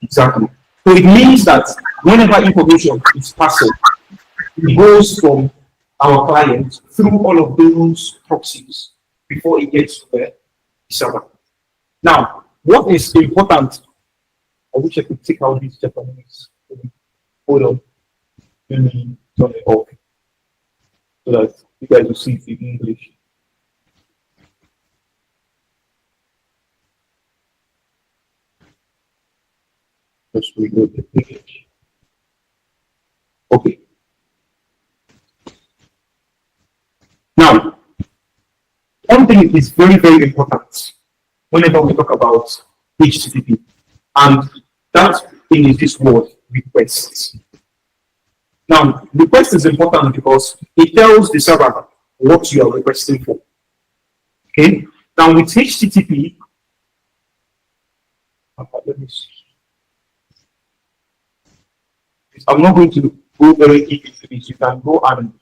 Exactly. So it means that whenever information is passed, it goes from our client through all of those proxies before it gets to the server. Now, what is important? I wish I could take out these Japanese. Hold on. Let me turn it off so that you guys will see it in English. Let's reload the page. Okay. Now, one thing is very, very important whenever we talk about HTTP, and that thing is this word, requests. Now, request is important because it tells the server what you are requesting for. Okay. Now, with HTTP, let me see. I'm not going to go very deep into this. You can go and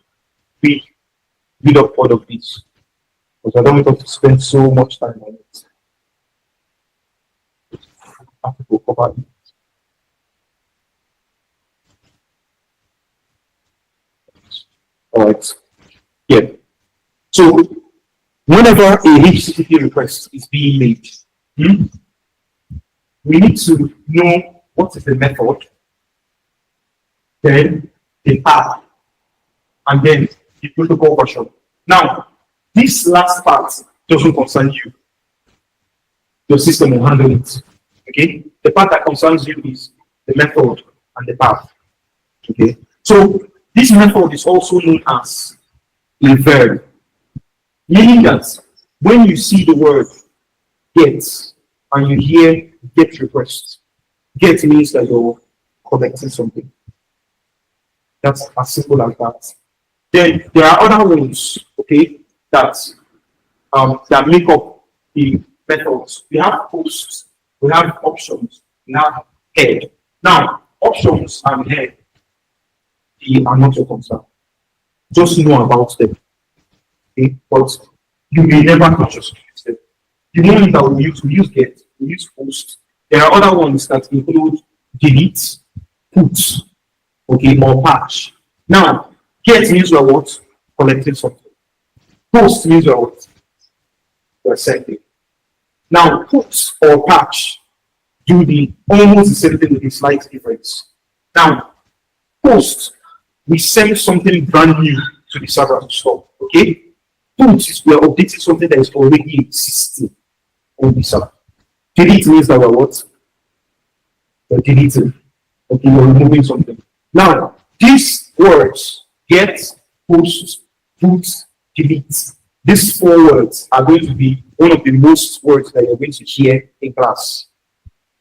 read up all of this, because I don't want to spend so much time on it. I have to go cover it. All right. Yeah. So whenever a HTTP request is being made, we need to know what is the method, then the path, and then the protocol version. Now, this last part doesn't concern you. Your system will handle it. Okay? The part that concerns you is the method and the path. Okay? So this method is also known as a verb, meaning that when you see the word get and you hear get request, get means that you're collecting something. That's as simple as that. Then there are other ones, okay, that make up the methods. We have posts, we have options, we have head. Now, options and head, they are not your concern. Just know about them. Okay, but you may never consciously use them. The one that we use get, we use post. There are other ones that include delete, put, okay, or patch. Now, get means you're what? Collecting something. Post means you're what? You're sending. Now, put or patch do the almost the same thing with a slight difference. Now, post, we send something brand new to the server to store. Okay? Put is we are updating something that is already existing on the server. Delete means that we're what? We're deleting. Okay, we're removing something. Now, these words, get, post, put, delete, these 4 words are going to be one of the most words that you're going to hear in class.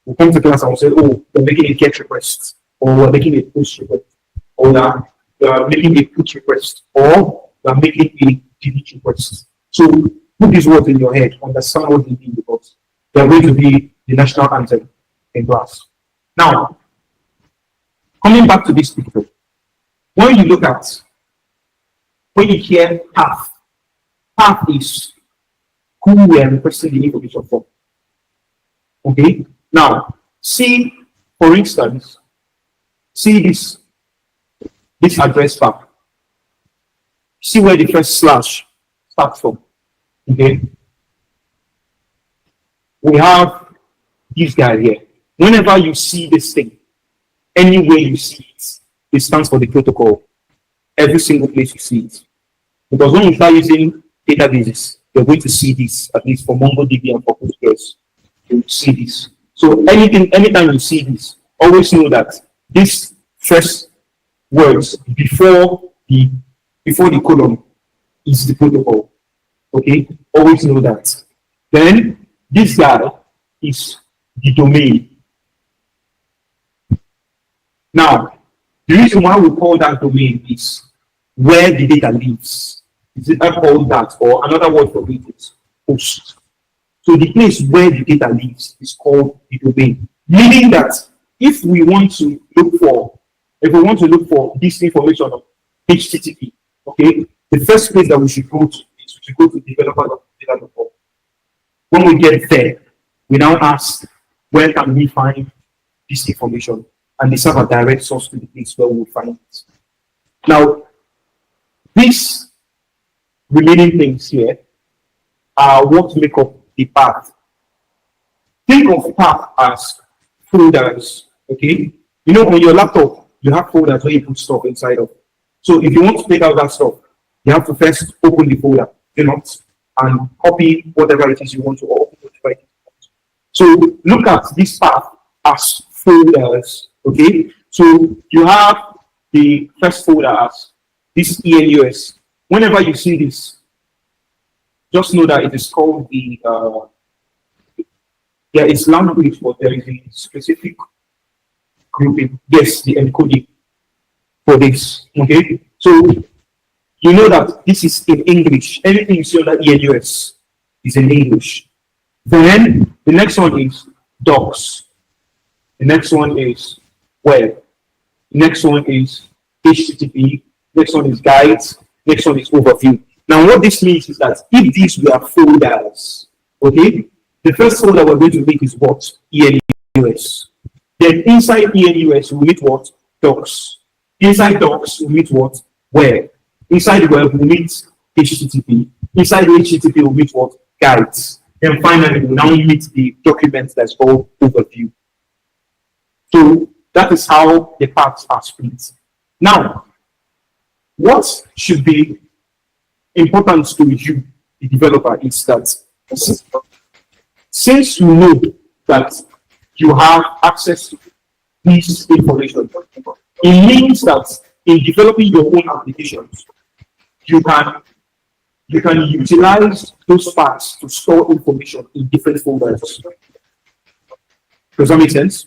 We'll come to class and we'll say, oh, we're making a get request, or we're making a post request, or we're making a put request, or we're making a delete request. So put these words in your head, understand what they mean, because they're going to be the national anthem in class. Now, coming back to this picture, when you look at, when you hear path, path is who we are requesting the information from. Okay? Now, see, for instance, see this address bar. See where the first slash starts from. Okay? We have this guy here. Whenever you see this thing, anywhere you see it, it stands for the protocol. Every single place you see it. Because when you start using databases, you're going to see this, at least for MongoDB and for Postgres. You see this. So anytime you see this, always know that this first words before the colon is the protocol. Okay? Always know that. Then this guy is the domain. Now, the reason why we call that domain is where the data lives. Is it called that, or another word for it is host. So the place where the data lives is called the domain. Meaning that if we want to look for this information on HTTP, okay, the first place that we should go to is to go to developer.data.org. When we get there, we now ask, where can we find this information? And the server directs us to the place where we'll find it. Now, these remaining things here are what make up the path. Think of path as folders, okay? You know, on your laptop, you have folders where you put stuff inside of. So if you want to take out that stuff, you have to first open the folder, and copy whatever it is you want to, or open whatever it is you want to. So look at this path as folders, okay? So you have the first folder as this ENUS. Whenever you see this, just know that it is called the, it's language, but there is a specific grouping. Yes, the encoding for this, okay? So you know that this is in English. Anything you see on that ENUS is in English. Then the next one is docs. The next one is web. The next one is HTTP. Next one is guides. Next one is overview. Now, what this means is that if these were folders, okay, the first folder we're going to make is what? ENUS. Then inside ENUS, we meet what? Docs. Inside docs, we meet what? Web. Inside the web, we meet HTTP. Inside the HTTP, we meet what? Guides. And finally, we now meet the document that's called overview. So that is how the parts are split. Now, what should be important to you, the developer, is that since you know that you have access to this information, it means that in developing your own applications, you can utilize those parts to store information in different folders. Does that make sense?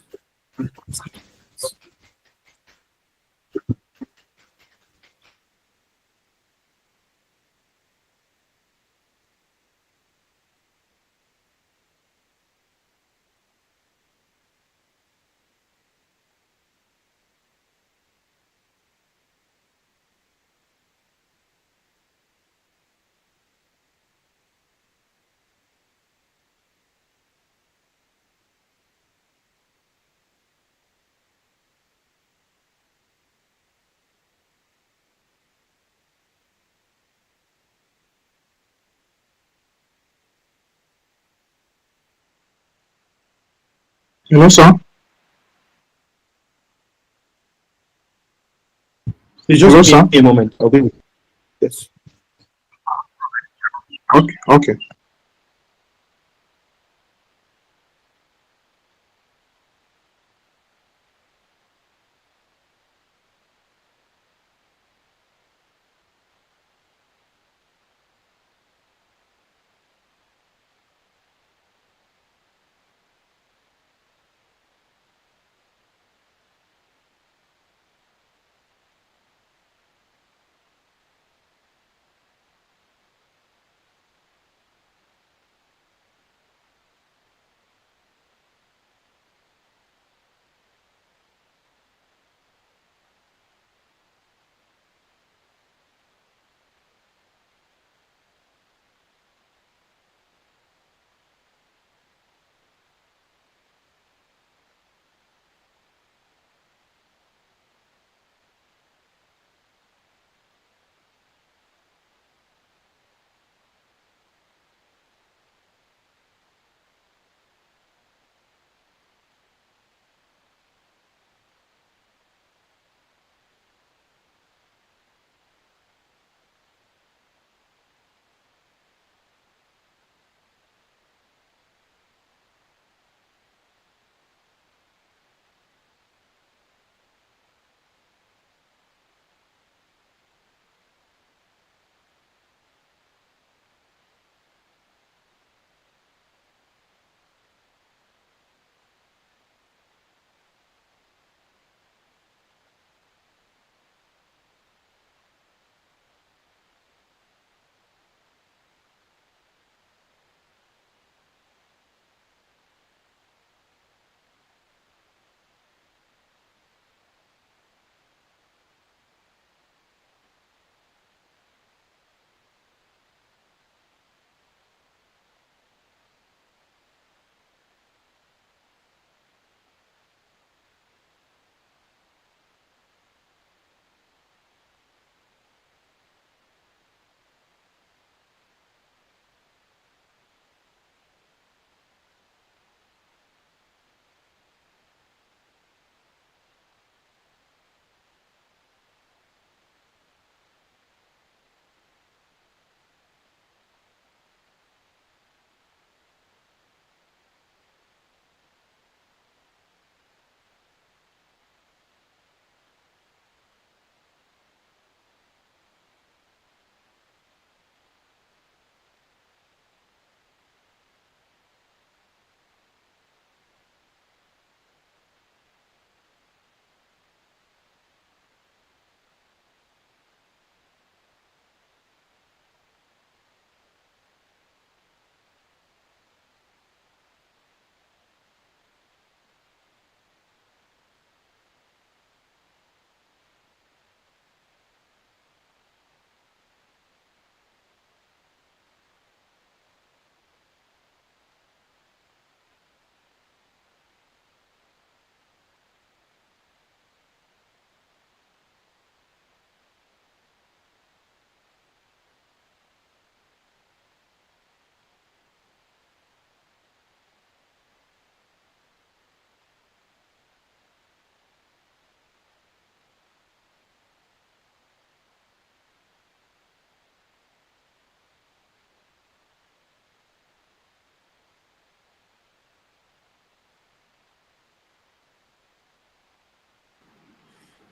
Hello, sir. It's Hello, just sir. a moment. I'll be with you. Yes. Okay, okay.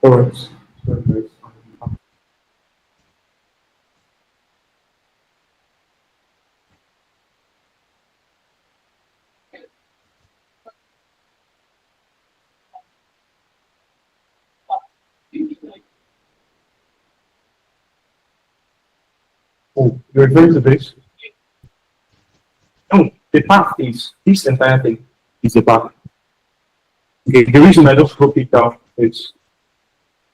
All right. Very nice. Oh, you're referring to this? No, the path is this entire thing is a path. Okay, the reason I just broke it down is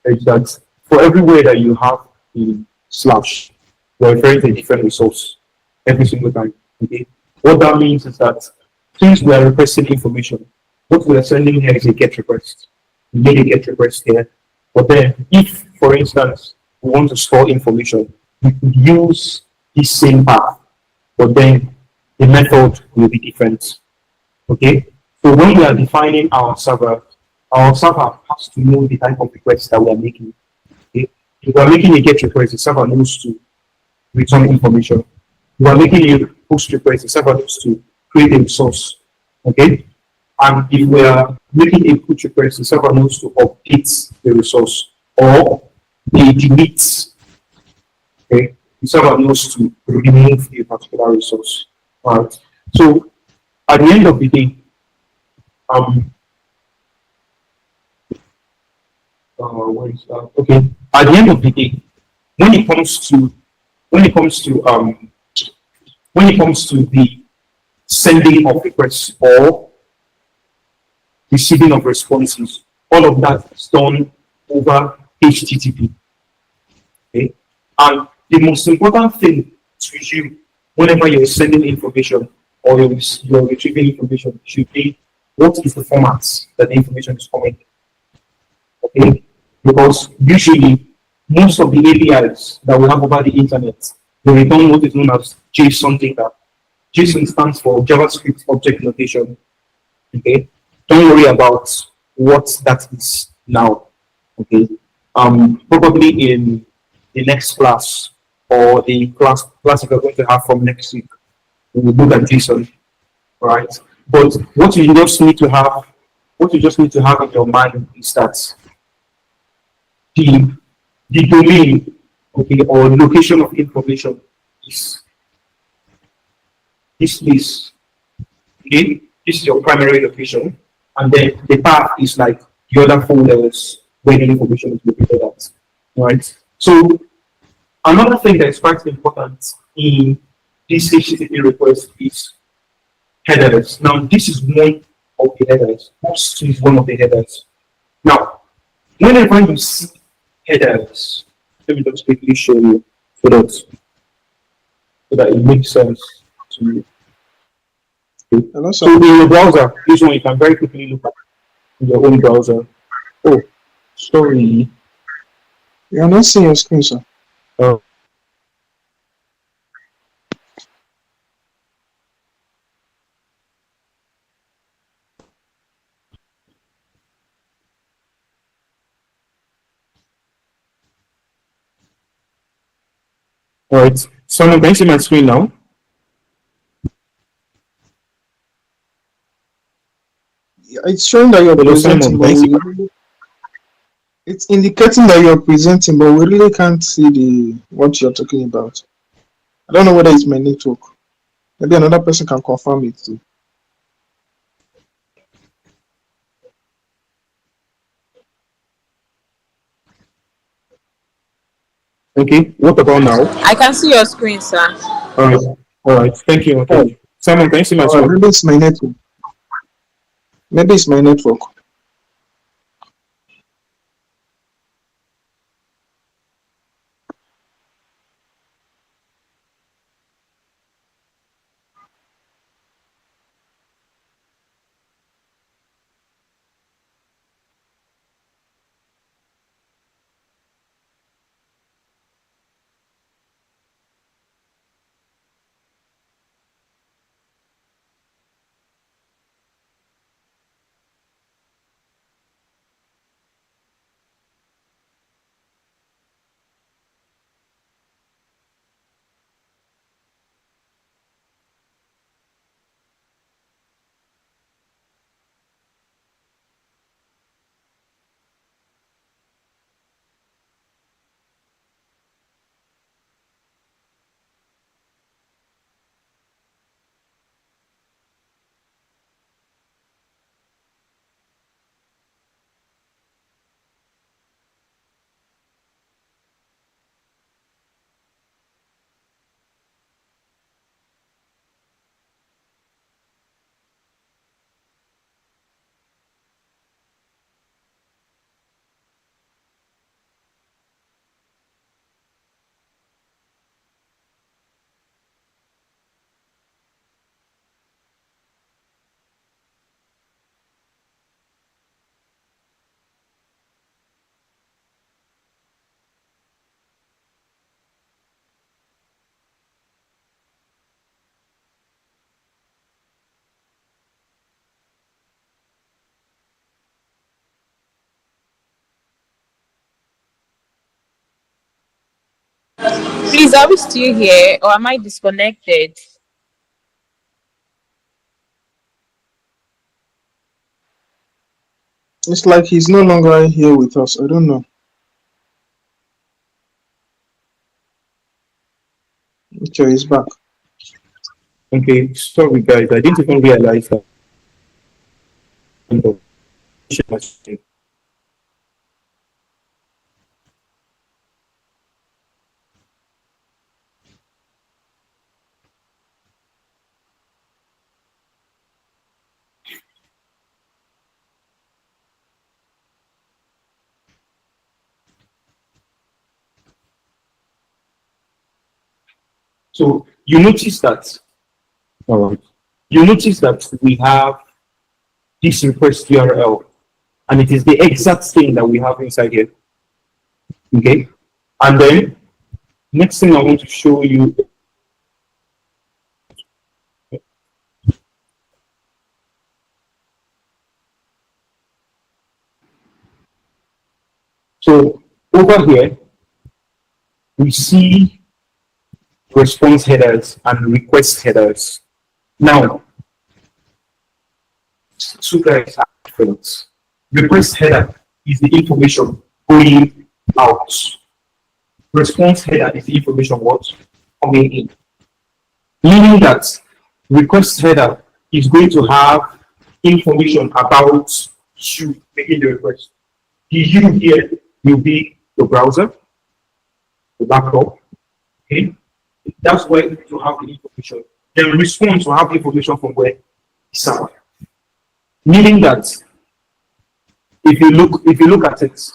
that for every way that you have the slash, you're referring to a different resource every single time. Okay, what that means is that since we are requesting information, what we are sending here is a get request. We need a get request here. But then, if, for instance, we want to store information, we could use this same path, but then the method will be different. Okay, so when we are defining our server has to know the type of request that we are making. Okay, if we are making a get request, the server knows to return information. If we are making a post request, the server needs to create a resource. Okay, and if we are making a put request, the server knows to update the resource or the delete. Okay, the server knows to remove a particular resource. All right. So at the end of the day, um, where is that? Okay. At the end of the day, when it comes to when it comes to um when it comes to the sending of requests or receiving of responses, all of that is done over HTTP. Okay. And the most important thing to you whenever you're sending information or you're retrieving information should be what is the format that the information is coming. Okay, because usually most of the APIs that we have over the internet, they return what is known as JSON data. JSON stands for JavaScript Object Notation. Okay, don't worry about what that is now. Okay, probably in the next class or the class we're going to have from next week, we will look at JSON, right? But what you just need to have in your mind is that the the domain, okay, or location of information is this place. Okay, this is your primary location, and then the path is like the other folders where the information is located at. Right. So another thing that is quite important in this HTTP request is headers. Now this is one of the headers. Post is one of the headers. Now, whenever you see headers, let me just quickly show you so that it makes sense to you. Okay. Hello, So sir. in your browser, this one you can very quickly look at in your own browser. Oh, sorry. You are not seeing your screen, sir. Uh, all right. Someone can you see my screen now? It's showing that you're Hello, presenting, Simon. but Can you see? it's indicating that you're presenting, but we really can't see the what you're talking about. I don't know whether it's my network. Maybe another person can confirm it too. Okay. What about now? I can see your screen, sir. All right. All right. Thank you. Oh, Okay. Simon, can you see my screen? maybe it's my network. Maybe it's my network. Please, are we still here or am I disconnected? It's like he's no longer here with us. I don't know. Okay, he's back. Okay, sorry guys, I didn't even realize that. So you notice that, all right, you notice that we have this request URL, and it is the exact thing that we have inside here. Okay, and then next thing I want to show you. So over here, we see response headers and request headers. Now, two guys are different. Request header is the information going out. Response header is the information what coming in. Meaning that request header is going to have information about you making the request. The you here will be the browser, the laptop. Okay, that's where you have the information. Then response will have information from where server. Meaning that if you look at it,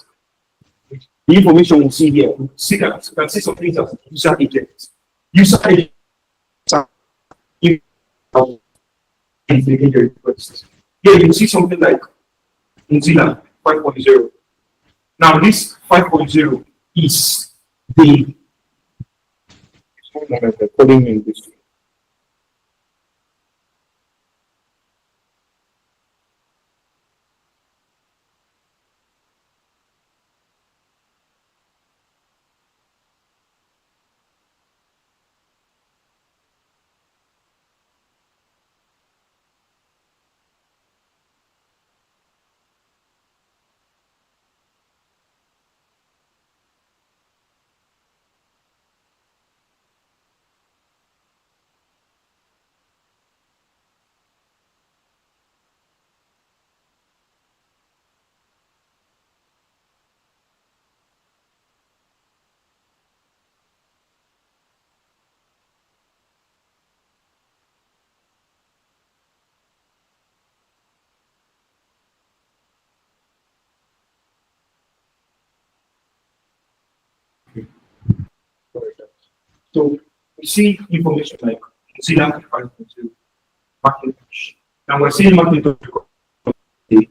the information we'll see here, you can see some things as user agent. User agent is making the request. Here you see something like Mozilla 5.0. Now this 5.0 is the calling in this. So we see information like Mozilla 5.0, Macintosh. Now we're seeing Macintosh. If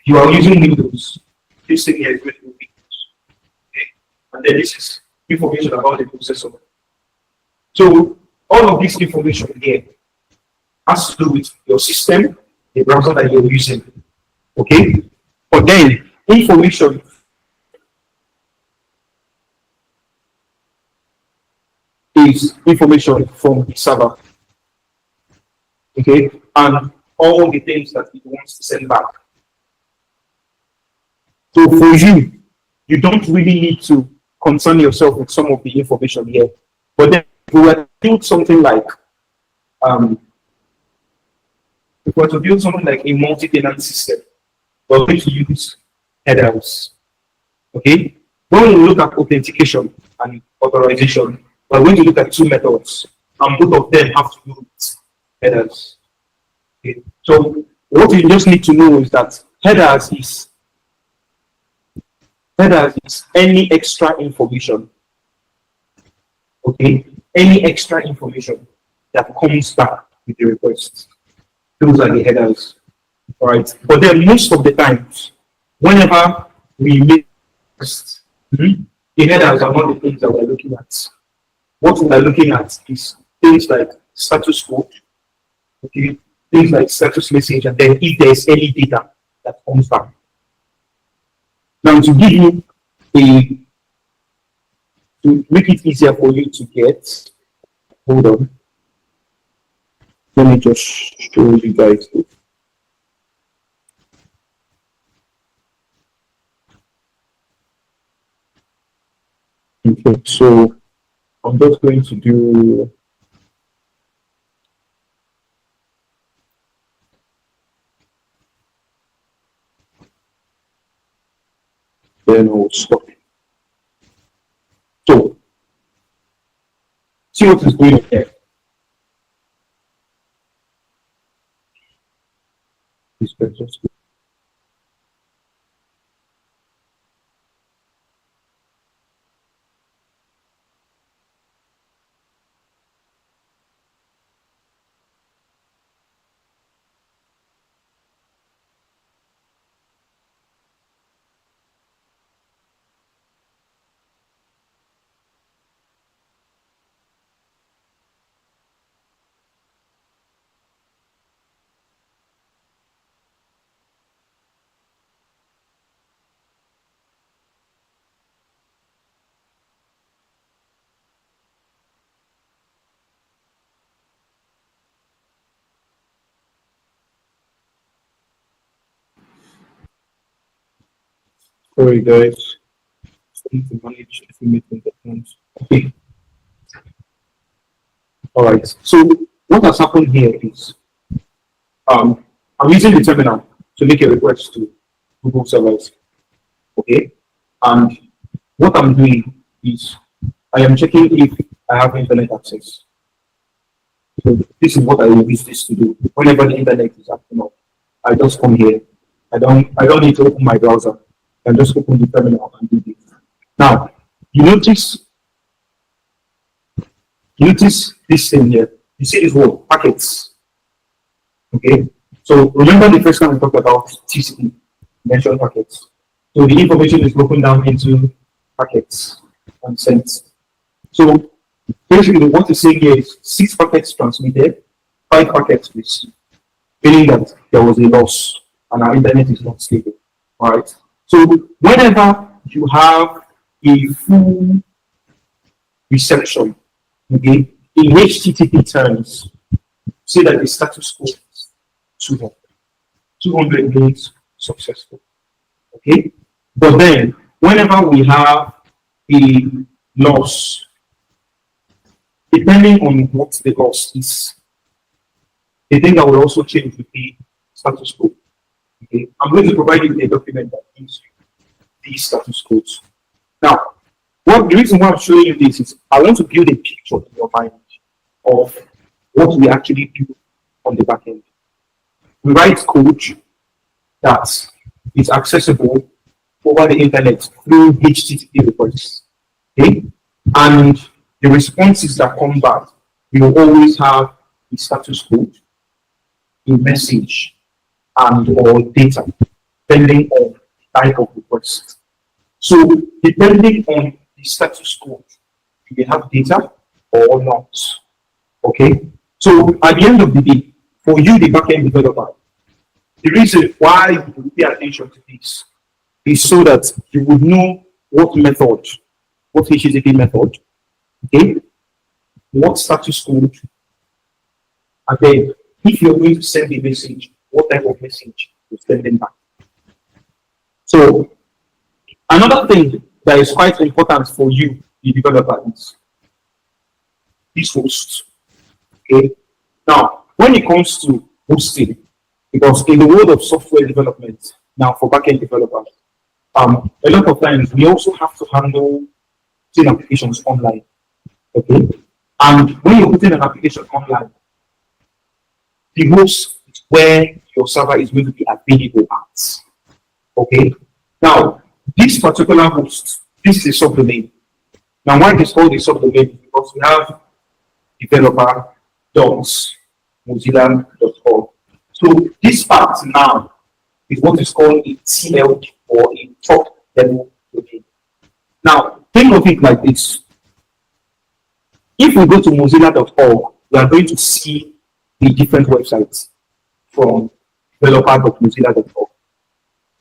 you are using Windows, this thing here is with Windows. Okay? And then this is information about the processor. So all of this information here has to do with your system, the browser that you're using. Okay? But then information is information from the server. Okay? And all the things that it wants to send back. So for you, you don't really need to concern yourself with some of the information here. But then if we were to build something like a multi-tenant system, we're going to use headers. Okay? When we look at authentication and authorization, we're going to look at two methods, and both of them have to do with headers. Okay? So what you just need to know is that headers is any extra information. Okay, any extra information that comes back with the request. Those are the headers. All right. But then most of the times, whenever we make requests, the headers are not the things that we're looking at. What we're looking at is things like status code, okay, things like status message, and then if there's any data that comes back. Now, to give you a to make it easier for you to get, hold on. Let me just show you guys this. Okay, so I'm just going to do then I'll stop. So see what is going on here. This just sorry guys. I need to manage a few meetings at once. Okay. All right. So what has happened here is I'm using the terminal to make a request to Google servers. Okay. And what I'm doing is I am checking if I have internet access. So this is what I will use this to do. Whenever the internet is acting up, I just come here. I don't need to open my browser. I can just open the terminal and do this. Now, you notice this thing here. You see this word, packets. Okay. So remember the first time we talked about TCP, mentioned packets. So the information is broken down into packets and sent. So basically what it's saying here is 6 packets transmitted, 5 packets received, meaning that there was a loss and our internet is not stable. All right. So whenever you have a full reception, okay, in HTTP terms, say that the status code is 200. 200 means successful. Okay. But then whenever we have a loss, depending on what the loss is, the thing that will also change with the status code. Okay, I'm going to provide you a document that gives you these status codes. Now, the reason why I'm showing you this is I want to build a picture in your mind of what we actually do on the back end. We write code that is accessible over the internet through HTTP requests. Okay, and the responses that come back, we will always have the status code, a message, and or data, depending on the type of request. So depending on the status code, you may have data or not. Okay. So at the end of the day, for you, the backend developer, the reason why you will pay attention to this is so that you would know what method, what HTTP method, okay, what status code, and then if you're going to send a message, what type of message you're sending back. So another thing that is quite important for you, the developer, is this host. Okay. Now, when it comes to hosting, because in the world of software development, now for backend developers, a lot of times we also have to handle putting applications online. Okay. And when you're putting an application online, the host is where your server is going to be available at. Okay. Now, this particular host, this is a subdomain. Now, why it is called a subdomain? Because we have developer.mozilla.org. So this part now is what is called a TLD or a top level domain. Now, think of it like this. If we go to mozilla.org, we are going to see the different websites from developer.mozilla.org.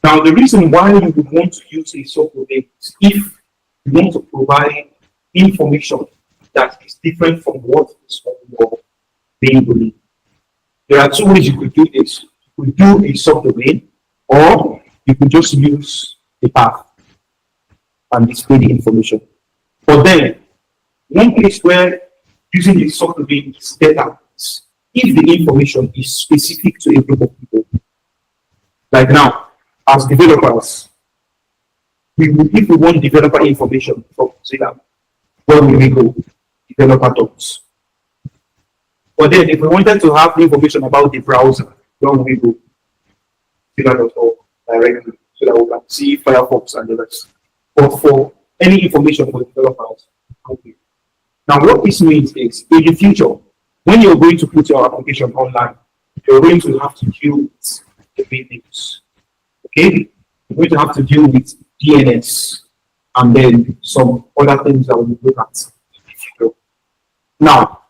Now, the reason why you would want to use a subdomain is if you want to provide information that is different from what is on your main domain. There are two ways you could do this. You could do a subdomain, or you could just use the path and display the information. But then, one place where using the subdomain is better is if the information is specific to a group of people. Like now, as developers, if we want developer information from Mozilla, where will we go? Developer docs. But then, if we wanted to have information about the browser, where will we go? Mozilla.org directly, so that we can see Firefox and the rest. But for any information for developers, okay. Now, what this means is, in the future, when you're going to put your application online, you're going to have to deal with the main names. Okay? You're going to have to deal with DNS and then some other things that we'll look at in the future. Now,